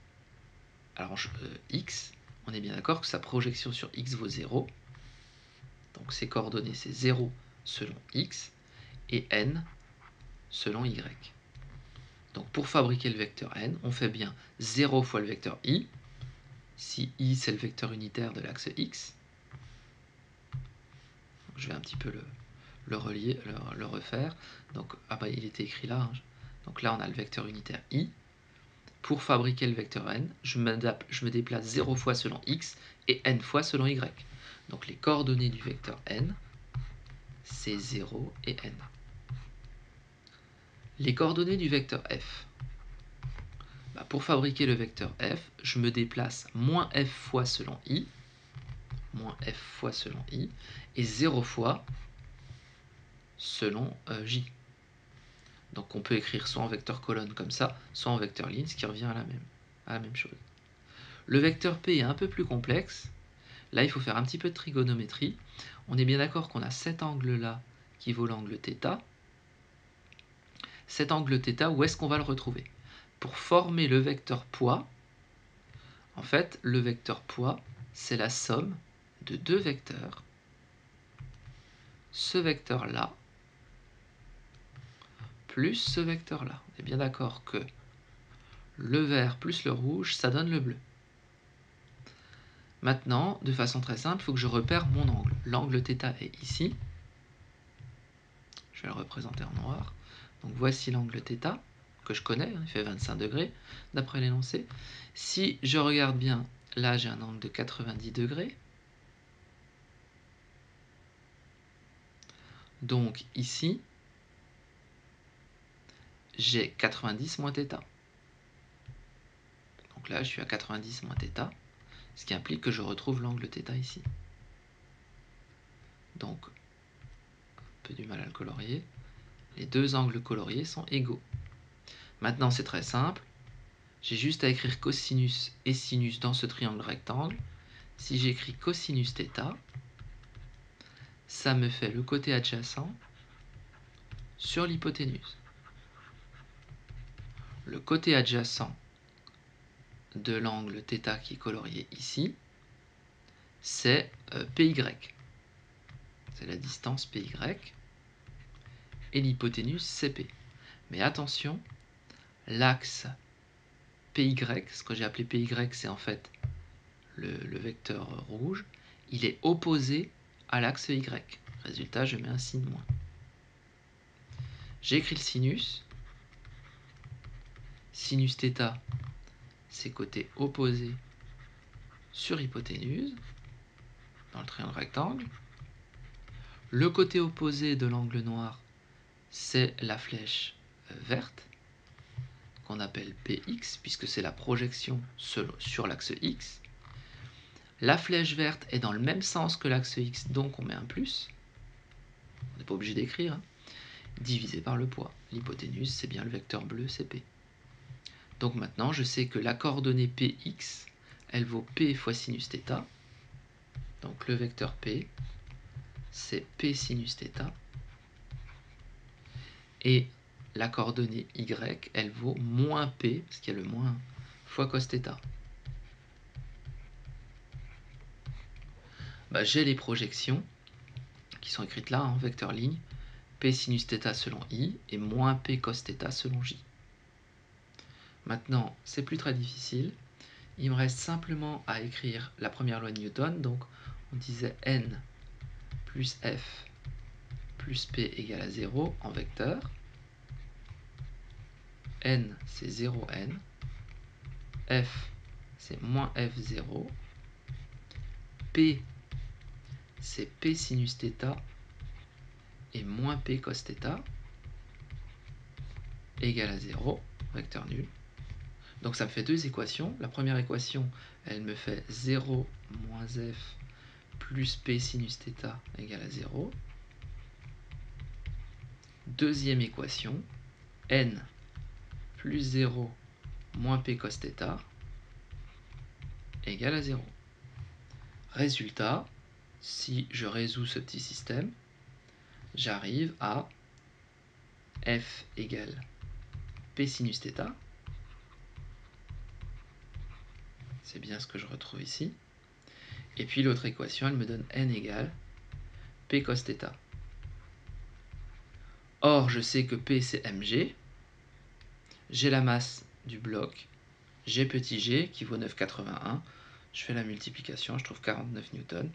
X, on est bien d'accord que sa projection sur X vaut 0. Donc ses coordonnées, c'est 0 selon X et N selon Y. Donc pour fabriquer le vecteur N, on fait bien 0 fois le vecteur I, si I c'est le vecteur unitaire de l'axe X. Donc je vais un petit peu le refaire. Donc il était écrit là. Donc là on a le vecteur unitaire I. Pour fabriquer le vecteur N, je me déplace 0 fois selon X et N fois selon Y. Donc les coordonnées du vecteur N, c'est 0 et N. Les coordonnées du vecteur F. Pour fabriquer le vecteur F, je me déplace moins F fois selon I, et 0 fois selon J. Donc on peut écrire soit en vecteur colonne comme ça, soit en vecteur ligne, ce qui revient à la même chose. Le vecteur P est un peu plus complexe. Là, il faut faire un petit peu de trigonométrie. On est bien d'accord qu'on a cet angle-là qui vaut l'angle θ. Cet angle θ, où est-ce qu'on va le retrouver? Pour former le vecteur poids, en fait, le vecteur poids, c'est la somme de deux vecteurs. Ce vecteur-là, plus ce vecteur-là. On est bien d'accord que le vert plus le rouge, ça donne le bleu. Maintenant, de façon très simple, il faut que je repère mon angle. L'angle θ est ici. Je vais le représenter en noir. Donc voici l'angle θ, que je connais, il fait 25 degrés, d'après l'énoncé. Si je regarde bien, là j'ai un angle de 90 degrés. Donc ici, j'ai 90 moins θ. Donc là, je suis à 90 moins θ, ce qui implique que je retrouve l'angle θ ici. Donc, un peu du mal à le colorier. Les deux angles coloriés sont égaux. Maintenant, c'est très simple. J'ai juste à écrire cosinus et sinus dans ce triangle rectangle. Si j'écris cosinus θ, ça me fait le côté adjacent sur l'hypoténuse. Le côté adjacent de l'angle θ qui est colorié ici, c'est PY. C'est la distance PY. Et l'hypoténuse CP. Mais attention, l'axe PY, ce que j'ai appelé PY, c'est en fait le vecteur rouge, il est opposé à l'axe Y. Résultat, je mets un signe moins. J'ai écrit le sinus. Sinus θ, c'est côté opposé sur hypoténuse, dans le triangle rectangle. Le côté opposé de l'angle noir, c'est la flèche verte, qu'on appelle Px, puisque c'est la projection sur l'axe X. La flèche verte est dans le même sens que l'axe X, donc on met un plus. On n'est pas obligé d'écrire, hein. Divisé par le poids. L'hypoténuse, c'est bien le vecteur bleu, c'est P. Donc maintenant, je sais que la coordonnée Px, elle vaut P fois sinus θ. Donc le vecteur P, c'est P sinus θ. Et la coordonnée Y, elle vaut moins P, parce qu'il y a le moins, fois cos θ. Bah, j'ai les projections qui sont écrites là en vecteur ligne. P sinus θ selon I et moins P cos θ selon J. Maintenant, c'est plus très difficile. Il me reste simplement à écrire la première loi de Newton. Donc, on disait N plus F plus P égale à 0 en vecteur. N, c'est 0N. F, c'est moins F0. P, c'est P sinus θ et moins P cos θ égale à 0, vecteur nul. Donc ça me fait deux équations. La première équation, elle me fait 0 moins F plus P sinus θ égale à 0. Deuxième équation, N plus 0 moins P cos θ égale à 0. Résultat, si je résous ce petit système, j'arrive à F égale P sinus θ. C'est bien ce que je retrouve ici. Et puis l'autre équation, elle me donne N égale P cos θ. Or, je sais que P, c'est mg. J'ai la masse du bloc. G petit g qui vaut 9,81. Je fais la multiplication, je trouve 49 newtons.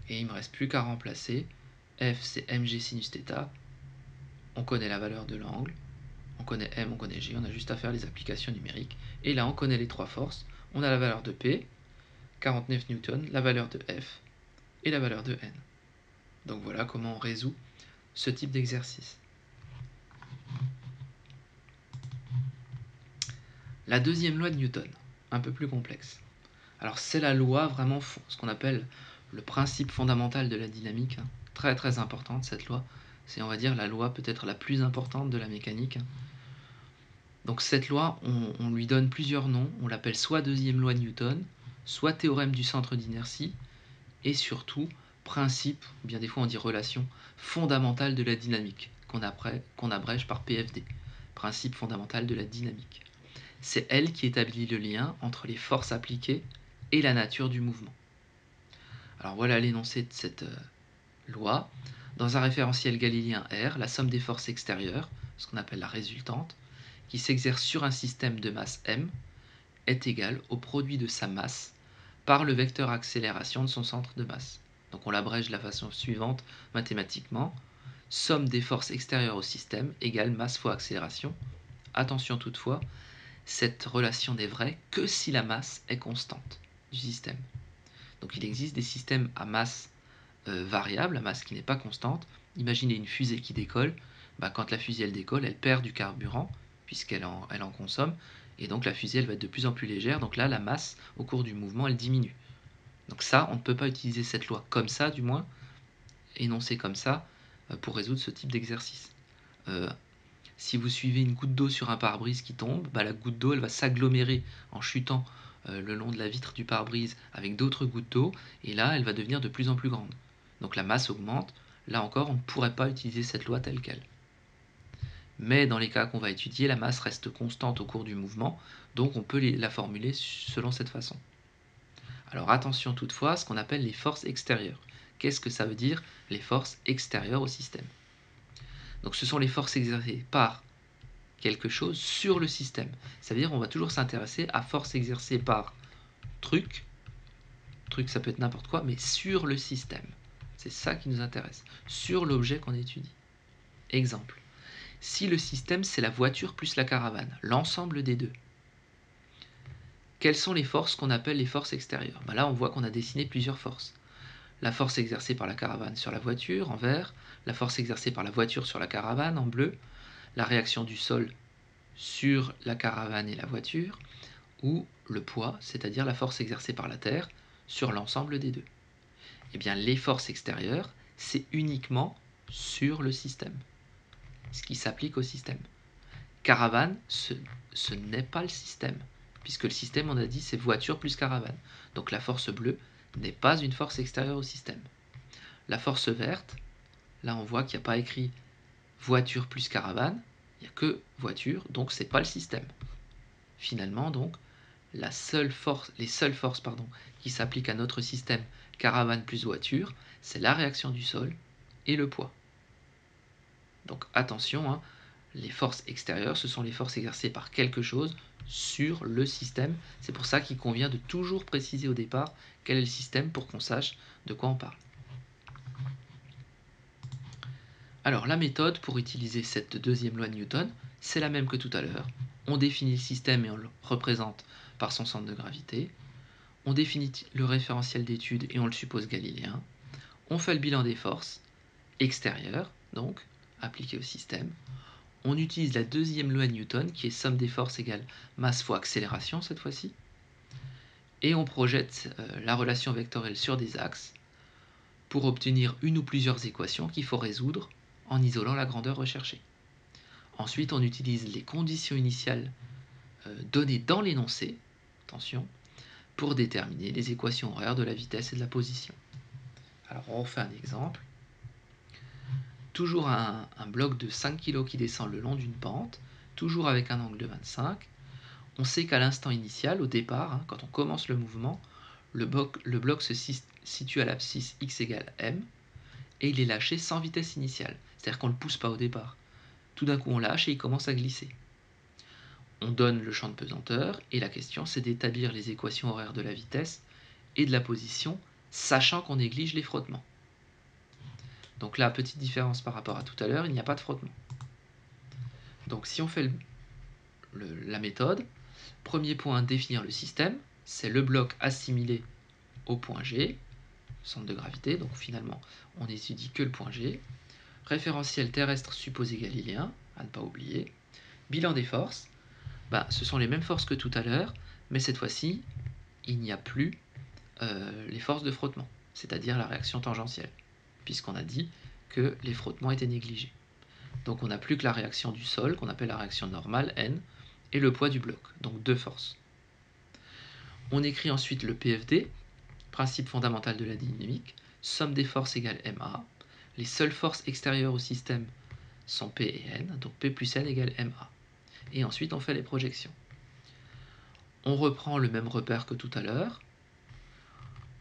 Et il ne me reste plus qu'à remplacer. F, c'est mg sinus θ. On connaît la valeur de l'angle. On connaît M, on connaît G. On a juste à faire les applications numériques. Et là, on connaît les trois forces. On a la valeur de P, 49 newtons, la valeur de F et la valeur de N. Donc voilà comment on résout ce type d'exercice. La deuxième loi de Newton, un peu plus complexe. Alors c'est la loi vraiment, ce qu'on appelle le principe fondamental de la dynamique, hein. Très très importante cette loi. C'est, on va dire, la loi peut-être la plus importante de la mécanique. Donc cette loi, on lui donne plusieurs noms. On l'appelle soit deuxième loi de Newton, soit théorème du centre d'inertie, et surtout principe, ou bien des fois on dit relation fondamentale de la dynamique, qu'on abrège par PFD, principe fondamental de la dynamique. C'est elle qui établit le lien entre les forces appliquées et la nature du mouvement. Alors voilà l'énoncé de cette loi. Dans un référentiel galiléen R, la somme des forces extérieures, ce qu'on appelle la résultante, qui s'exerce sur un système de masse m, est égale au produit de sa masse par le vecteur accélération de son centre de masse. Donc on l'abrège de la façon suivante mathématiquement. somme des forces extérieures au système égale masse fois accélération. Attention toutefois, cette relation n'est vraie que si la masse est constante du système. Donc il existe des systèmes à masse variable, la masse qui n'est pas constante. Imaginez une fusée qui décolle. Quand la fusée elle décolle, elle perd du carburant puisqu'elle en consomme, et donc la fusée elle va être de plus en plus légère. Donc là, la masse au cours du mouvement elle diminue. Donc ça, on ne peut pas utiliser cette loi comme ça, du moins énoncée comme ça, pour résoudre ce type d'exercice. Si vous suivez une goutte d'eau sur un pare-brise qui tombe, la goutte d'eau elle va s'agglomérer en chutant le long de la vitre du pare-brise avec d'autres gouttes d'eau, et là elle va devenir de plus en plus grande. Donc la masse augmente. Là encore, on ne pourrait pas utiliser cette loi telle qu'elle. Mais dans les cas qu'on va étudier, la masse reste constante au cours du mouvement, donc on peut la formuler selon cette façon. Alors attention toutefois à ce qu'on appelle les forces extérieures. Qu'est-ce que ça veut dire, les forces extérieures au système? Donc ce sont les forces exercées par quelque chose sur le système. Ça veut dire qu'on va toujours s'intéresser à force exercée par truc ça peut être n'importe quoi, mais sur le système. C'est ça qui nous intéresse, sur l'objet qu'on étudie. Exemple, si le système c'est la voiture plus la caravane, l'ensemble des deux, quelles sont les forces qu'on appelle les forces extérieures? Là on voit qu'on a dessiné plusieurs forces. La force exercée par la caravane sur la voiture en vert, la force exercée par la voiture sur la caravane en bleu, la réaction du sol sur la caravane et la voiture, ou le poids, c'est-à-dire la force exercée par la Terre sur l'ensemble des deux. Eh bien, les forces extérieures, c'est uniquement sur le système, ce qui s'applique au système. Caravane, ce n'est pas le système, puisque le système, on a dit, c'est voiture plus caravane. Donc la force bleue n'est pas une force extérieure au système. La force verte, là on voit qu'il n'y a pas écrit voiture plus caravane, il n'y a que voiture, donc c'est pas le système. Finalement, donc, les seules forces qui s'appliquent à notre système caravane plus voiture, c'est la réaction du sol et le poids. Donc attention, les forces extérieures, ce sont les forces exercées par quelque chose sur le système. C'est pour ça qu'il convient de toujours préciser au départ quel est le système pour qu'on sache de quoi on parle. Alors la méthode pour utiliser cette deuxième loi de Newton, c'est la même que tout à l'heure. On définit le système et on le représente par son centre de gravité. On définit le référentiel d'étude et on le suppose galiléen. On fait le bilan des forces extérieures, donc appliquées au système. On utilise la deuxième loi de Newton, qui est somme des forces égale masse fois accélération cette fois-ci. Et on projette la relation vectorielle sur des axes pour obtenir une ou plusieurs équations qu'il faut résoudre en isolant la grandeur recherchée. Ensuite, on utilise les conditions initiales données dans l'énoncé, attention, pour déterminer les équations horaires de la vitesse et de la position. Alors on refait un exemple. Toujours un bloc de 5 kg qui descend le long d'une pente, toujours avec un angle de 25. On sait qu'à l'instant initial, au départ, quand on commence le mouvement, le bloc se situe à l'abscisse x égale m, et il est lâché sans vitesse initiale. C'est-à-dire qu'on ne le pousse pas au départ. Tout d'un coup on lâche et il commence à glisser. On donne le champ de pesanteur, et la question c'est d'établir les équations horaires de la vitesse et de la position, sachant qu'on néglige les frottements. Donc là, petite différence par rapport à tout à l'heure, il n'y a pas de frottement. Donc si on fait la méthode, premier point, définir le système, c'est le bloc assimilé au point G, centre de gravité, donc finalement on n'étudie que le point G. Référentiel terrestre supposé galiléen, à ne pas oublier. Bilan des forces, ce sont les mêmes forces que tout à l'heure, mais cette fois-ci, il n'y a plus les forces de frottement, c'est-à-dire la réaction tangentielle, puisqu'on a dit que les frottements étaient négligés. Donc on n'a plus que la réaction du sol, qu'on appelle la réaction normale, N, et le poids du bloc, donc deux forces. On écrit ensuite le PFD, principe fondamental de la dynamique, somme des forces égale MA. Les seules forces extérieures au système sont P et N, donc P plus N égale MA. Et ensuite on fait les projections. On reprend le même repère que tout à l'heure.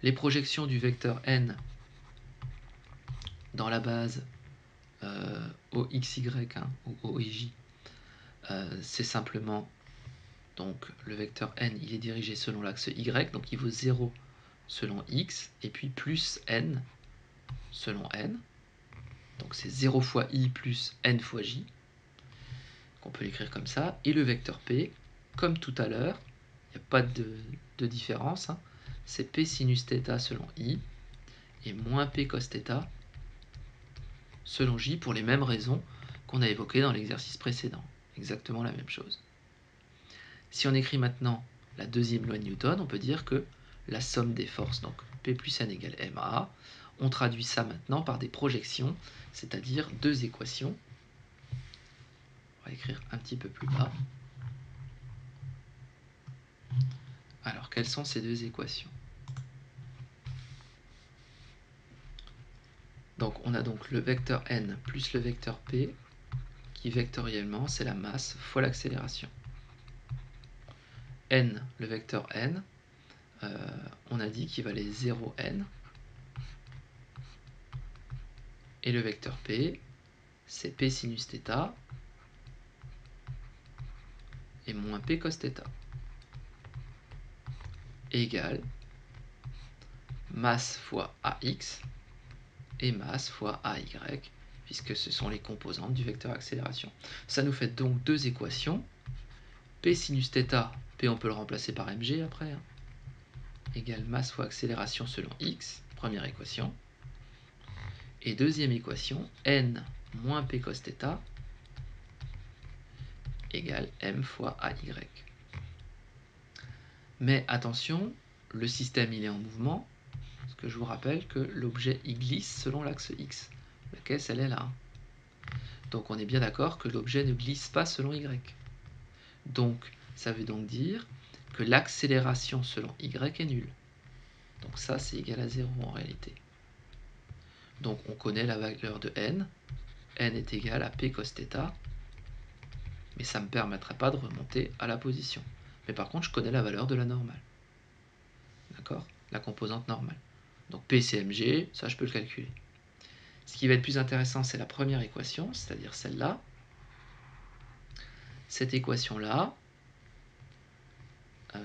Les projections du vecteur N dans la base OXY ou OIJ, c'est simplement, donc le vecteur N il est dirigé selon l'axe Y, donc il vaut 0 selon X, et puis plus N selon N. Donc c'est 0 fois i plus n fois j. On peut l'écrire comme ça. Et le vecteur p, comme tout à l'heure, il n'y a pas de différence. Hein. C'est p sinus θ selon i et moins p cos θ selon j pour les mêmes raisons qu'on a évoquées dans l'exercice précédent. Exactement la même chose. Si on écrit maintenant la deuxième loi de Newton, on peut dire que la somme des forces, donc P plus N égale MA, on traduit ça maintenant par des projections, c'est-à-dire deux équations. On va écrire un petit peu plus bas. Alors, quelles sont ces deux équations? Donc, on a donc le vecteur N plus le vecteur P, qui vectoriellement, c'est la masse fois l'accélération. N, le vecteur N, on a dit qu'il valait 0n. Et le vecteur P, c'est P sinus θ et moins P cos θ égale masse fois AX et masse fois AY, puisque ce sont les composantes du vecteur accélération. Ça nous fait donc deux équations. P sinus θ, P on peut le remplacer par mg après, hein, égale masse fois accélération selon x, première équation. Et deuxième équation, n moins P cos θ égale m fois AY. Mais attention, le système il est en mouvement, parce que je vous rappelle que l'objet il glisse selon l'axe x. La caisse elle est là. Donc on est bien d'accord que l'objet ne glisse pas selon y. Donc ça veut donc dire que l'accélération selon y est nulle. Donc ça c'est égal à 0 en réalité. Donc on connaît la valeur de n. N est égal à P cos θ. Mais ça ne me permettrait pas de remonter à la position. Mais par contre je connais la valeur de la normale. D'accord? La composante normale. Donc P c'est mg, ça je peux le calculer. Ce qui va être plus intéressant, c'est la première équation, c'est-à-dire celle-là. Cette équation-là,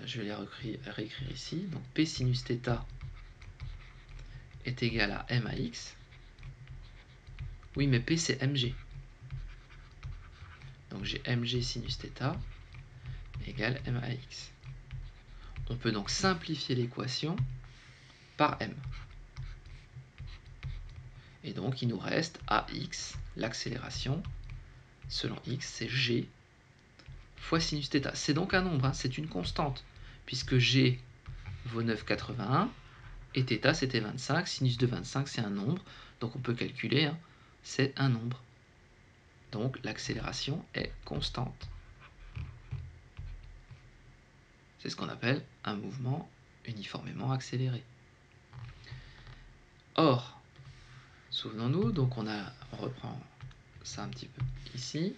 je vais la réécrire ici. Donc P sinus θ est égal à m à x. Oui, mais P c'est mg. Donc j'ai mg sinus θ égale m à x. On peut donc simplifier l'équation par m. Et donc il nous reste ax, l'accélération, selon x, c'est g fois sinus θ. C'est donc un nombre, hein, c'est une constante, puisque g vaut 9,81 et θ c'était 25, sinus de 25 c'est un nombre, donc on peut calculer, hein, c'est un nombre. Donc l'accélération est constante. C'est ce qu'on appelle un mouvement uniformément accéléré. Or, souvenons-nous, donc on reprend ça un petit peu ici.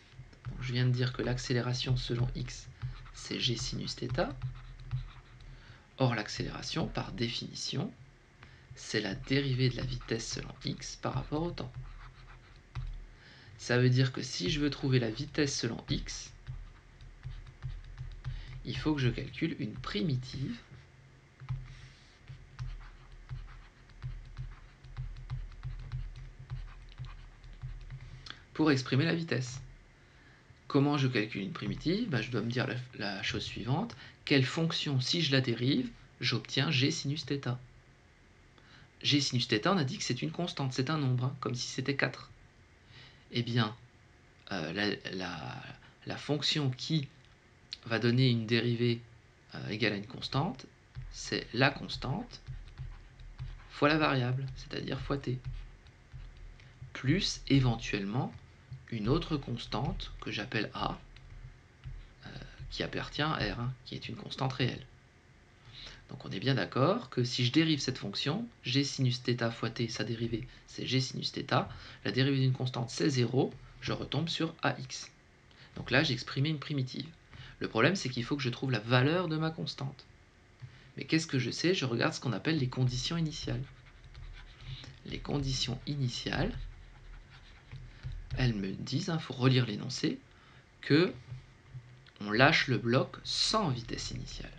Donc, je viens de dire que l'accélération selon x, c'est g sinus θ. Or, l'accélération, par définition, c'est la dérivée de la vitesse selon x par rapport au temps. Ça veut dire que si je veux trouver la vitesse selon x, il faut que je calcule une primitive pour exprimer la vitesse. Comment je calcule une primitive? Je dois me dire la chose suivante. Quelle fonction, si je la dérive, j'obtiens g sinus θ? G sinus θ, on a dit que c'est une constante, c'est un nombre, hein, comme si c'était 4. Eh bien, la fonction qui va donner une dérivée égale à une constante, c'est la constante fois la variable, c'est-à-dire fois t, plus éventuellement une autre constante que j'appelle a, qui appartient à r, hein, qui est une constante réelle. Donc on est bien d'accord que si je dérive cette fonction, g sinus θ fois t, sa dérivée c'est g sinus θ, la dérivée d'une constante c'est 0, je retombe sur ax. Donc là j'ai exprimé une primitive. Le problème c'est qu'il faut que je trouve la valeur de ma constante. Mais qu'est-ce que je sais? Je regarde ce qu'on appelle les conditions initiales. Les conditions initiales, elles me disent, il faut relire l'énoncé, que on lâche le bloc sans vitesse initiale.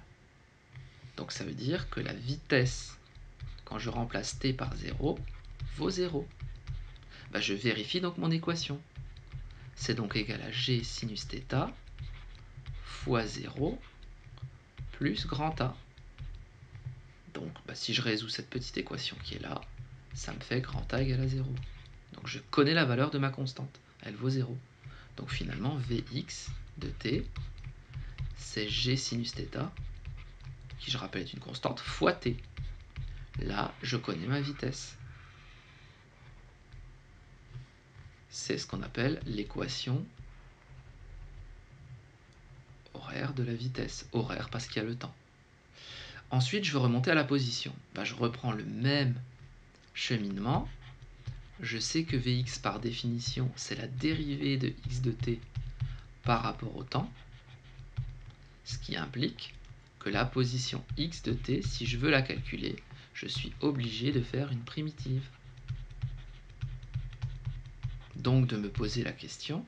Donc ça veut dire que la vitesse, quand je remplace t par 0, vaut 0. Je vérifie donc mon équation. C'est donc égal à g sinus θ fois 0 plus grand A. Donc si je résous cette petite équation qui est là, ça me fait grand A égale à 0. Donc je connais la valeur de ma constante, elle vaut 0. Donc finalement Vx de t, c'est g sinus θ, qui je rappelle est une constante, fois t. Là, je connais ma vitesse. C'est ce qu'on appelle l'équation horaire de la vitesse. Horaire parce qu'il y a le temps. Ensuite, je veux remonter à la position. Je reprends le même cheminement. Je sais que Vx par définition, c'est la dérivée de x de t par rapport au temps. Ce qui implique que la position x de t, si je veux la calculer, je suis obligé de faire une primitive. Donc de me poser la question,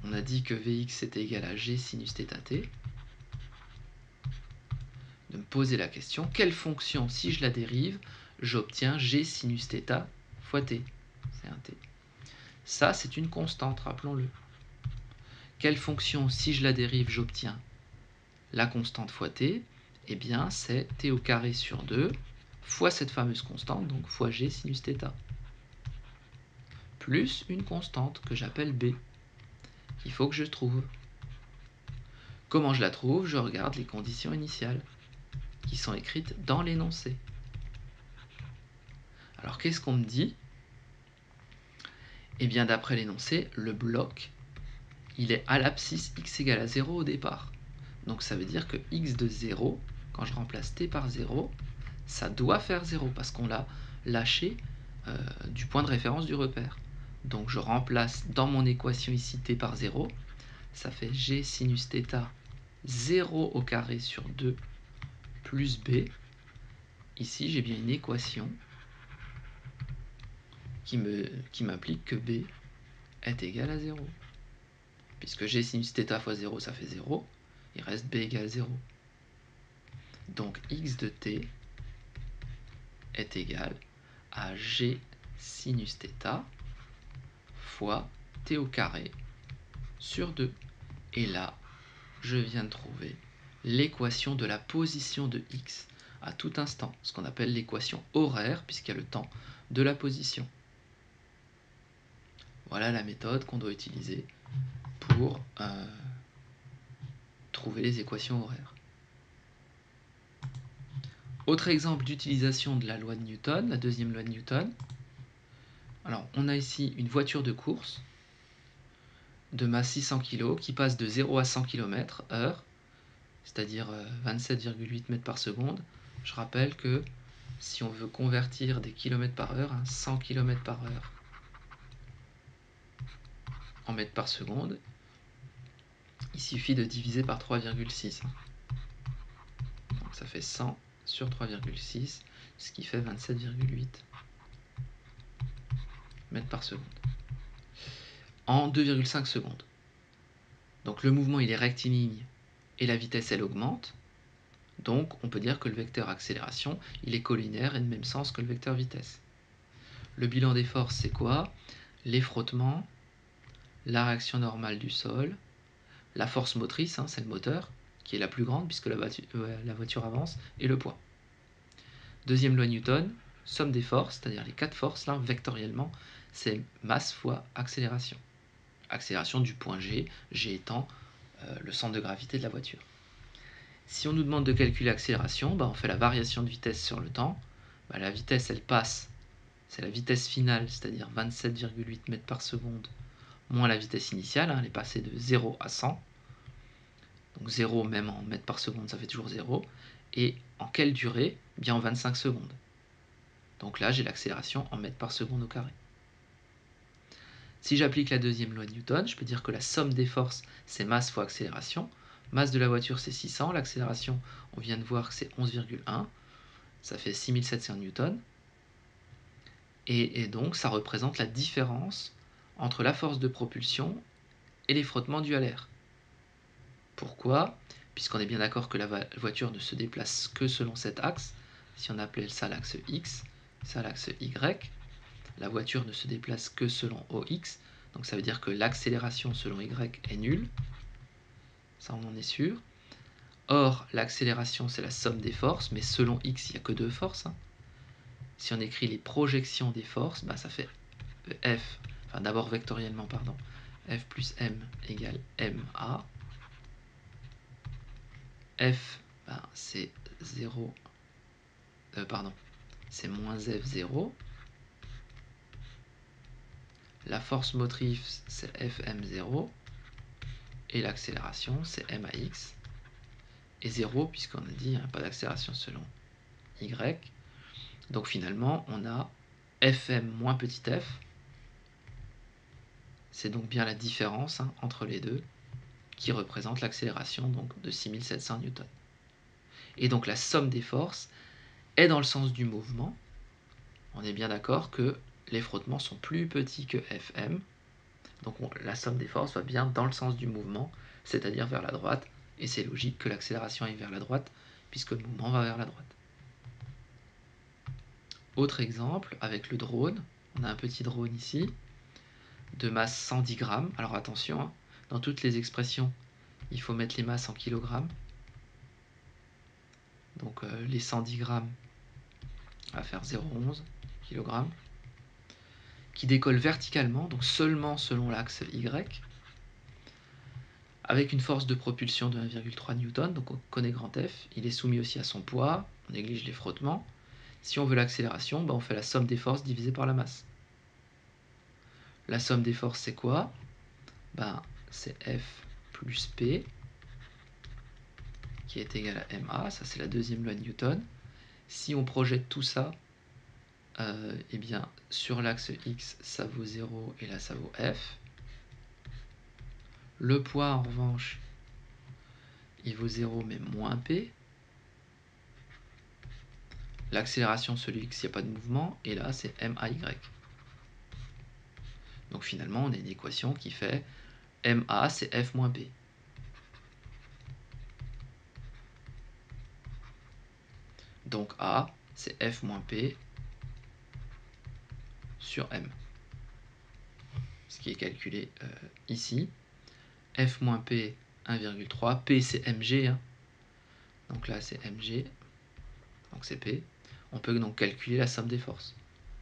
on a dit que Vx était égal à g sinus θt, de me poser la question, quelle fonction, si je la dérive, j'obtiens g sinus θ fois t. C'est un t. Ça, c'est une constante, rappelons-le. Quelle fonction, si je la dérive, j'obtiens la constante fois t? Eh bien, c'est t au carré sur 2 fois cette fameuse constante, donc fois g sinus θ. Plus une constante que j'appelle b, qu'il faut que je trouve. Comment je la trouve? Je regarde les conditions initiales, qui sont écrites dans l'énoncé. Alors, qu'est-ce qu'on me dit? Eh bien, d'après l'énoncé, le bloc, il est à l'abscisse x égale à 0 au départ. Donc, ça veut dire que x de 0, quand je remplace t par 0, ça doit faire 0, parce qu'on l'a lâché du point de référence du repère. Donc, je remplace dans mon équation ici t par 0, ça fait g sinus θ 0 au carré sur 2 plus b. Ici, j'ai bien une équation qui m'implique que b est égal à 0. Puisque g sinus θ fois 0, ça fait 0, il reste b égale 0. Donc x de t est égal à g sinus θ fois t au carré sur 2. Et là, je viens de trouver l'équation de la position de x à tout instant, ce qu'on appelle l'équation horaire, puisqu'il y a le temps de la position. Voilà la méthode qu'on doit utiliser pour trouver les équations horaires. Autre exemple d'utilisation de la loi de Newton, la deuxième loi de Newton. Alors, on a ici une voiture de course de masse 600 kg qui passe de 0 à 100 km/h, c'est-à-dire 27,8 mètres par seconde. Je rappelle que si on veut convertir des kilomètres par heure, 100 km par heure en mètres par seconde, il suffit de diviser par 3,6. Donc ça fait 100 sur 3,6, ce qui fait 27,8 mètres par seconde. En 2,5 secondes. Donc le mouvement il est rectiligne et la vitesse elle augmente. Donc on peut dire que le vecteur accélération il est collinaire et de même sens que le vecteur vitesse. Le bilan des forces c'est quoi? Les frottements, la réaction normale du sol, la force motrice, c'est le moteur qui est la plus grande puisque la voiture avance, et le poids. Deuxième loi Newton, somme des forces, c'est-à-dire les 4 forces là vectoriellement, c'est masse fois accélération. Accélération du point G, G étant le centre de gravité de la voiture. Si on nous demande de calculer l'accélération, on fait la variation de vitesse sur le temps. La vitesse, elle passe, c'est la vitesse finale, c'est-à-dire 27,8 mètres par seconde, moins la vitesse initiale, elle est passée de 0 à 100. Donc 0, même en mètres par seconde, ça fait toujours 0. Et en quelle durée? Bien en 25 secondes. Donc là, j'ai l'accélération en mètres par seconde au carré. Si j'applique la deuxième loi de Newton, je peux dire que la somme des forces, c'est masse fois accélération. Masse de la voiture, c'est 600. L'accélération, on vient de voir que c'est 11,1. Ça fait 6700 newtons. Et donc, ça représente la différence entre la force de propulsion et les frottements dus à l'air. Pourquoi? Puisqu'on est bien d'accord que la voiture ne se déplace que selon cet axe. Si on appelait ça l'axe X, ça l'axe Y. la voiture ne se déplace que selon OX, donc ça veut dire que l'accélération selon Y est nulle, ça on en est sûr. Or, l'accélération c'est la somme des forces, mais selon X il n'y a que deux forces. Si on écrit les projections des forces, ça fait F, enfin d'abord vectoriellement, pardon, F plus M égale MA. F, c'est 0, c'est moins F0. La force motrice, c'est Fm0. Et l'accélération, c'est MAX. Et 0, puisqu'on a dit pas d'accélération selon Y. Donc finalement, on a Fm moins petit f. C'est donc bien la différence entre les deux qui représente l'accélération de 6700 newtons. Et donc la somme des forces est dans le sens du mouvement. On est bien d'accord que les frottements sont plus petits que Fm. Donc la somme des forces va bien dans le sens du mouvement, c'est-à-dire vers la droite. Et c'est logique que l'accélération aille vers la droite, puisque le mouvement va vers la droite. Autre exemple, avec le drone. On a un petit drone ici, de masse 110 grammes. Alors attention, dans toutes les expressions, il faut mettre les masses en kilogrammes. Donc les 110 grammes va faire 0,11 kg. Qui décolle verticalement, donc seulement selon l'axe Y, avec une force de propulsion de 1,3 N, donc on connaît grand F. Il est soumis aussi à son poids, on néglige les frottements. Si on veut l'accélération, on fait la somme des forces divisée par la masse. La somme des forces, c'est quoi? C'est F plus P, qui est égal à MA, ça c'est la deuxième loi de Newton. Si on projette tout ça, sur l'axe X, ça vaut 0 et là ça vaut F. Le poids, en revanche, il vaut 0 mais moins P. L'accélération, celui X, il n'y a pas de mouvement, et là c'est MAY. Donc finalement, on a une équation qui fait MA, c'est F moins P. Donc A, c'est F moins P sur M. Ce qui est calculé ici. F moins P, 1,3. P, c'est mg. Donc là, c'est mg. Donc c'est P. On peut donc calculer la somme des forces.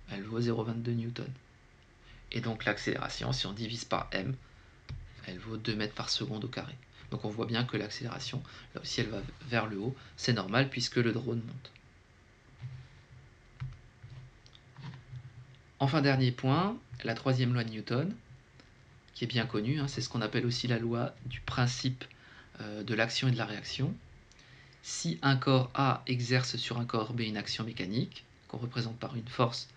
Elle vaut 0,22 Newton. Et donc l'accélération, si on divise par m, elle vaut 2 mètres par seconde au carré. Donc on voit bien que l'accélération, là aussi, elle va vers le haut. C'est normal puisque le drone monte. Enfin, dernier point, la troisième loi de Newton, qui est bien connue, c'est ce qu'on appelle aussi la loi du principe de l'action et de la réaction. Si un corps A exerce sur un corps B une action mécanique, qu'on représente par une force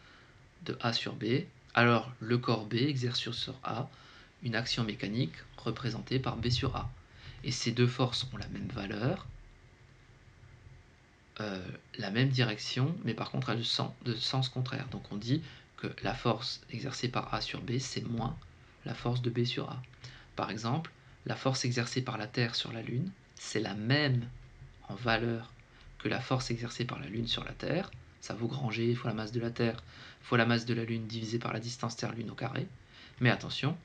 de A sur B, alors le corps B exerce sur A une action mécanique représentée par B sur A. Et ces deux forces ont la même valeur, la même direction, mais par contre elles sont de sens contraire. Donc on dit que la force exercée par A sur B, c'est moins la force de B sur A. Par exemple, la force exercée par la Terre sur la Lune, c'est la même en valeur que la force exercée par la Lune sur la Terre. Ça vaut grand G fois la masse de la Terre fois la masse de la Lune divisée par la distance Terre-Lune au carré. Mais attention,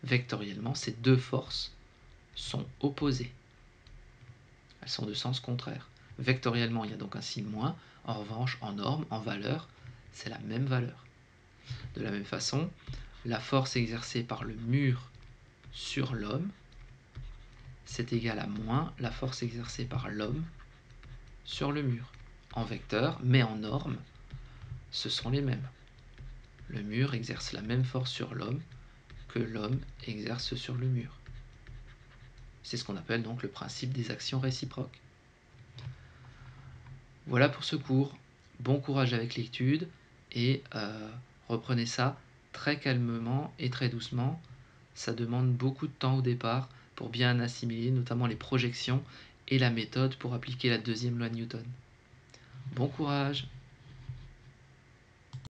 vectoriellement, ces deux forces sont opposées. Elles sont de sens contraire. Vectoriellement, il y a donc un signe moins. En revanche, en norme, en valeur, c'est la même valeur. De la même façon, la force exercée par le mur sur l'homme, c'est égal à moins la force exercée par l'homme sur le mur. En vecteur, mais en norme, ce sont les mêmes. Le mur exerce la même force sur l'homme que l'homme exerce sur le mur. C'est ce qu'on appelle donc le principe des actions réciproques. Voilà pour ce cours. Bon courage avec l'étude et reprenez ça très calmement et très doucement. Ça demande beaucoup de temps au départ pour bien assimiler notamment les projections et la méthode pour appliquer la deuxième loi de Newton. Bon courage!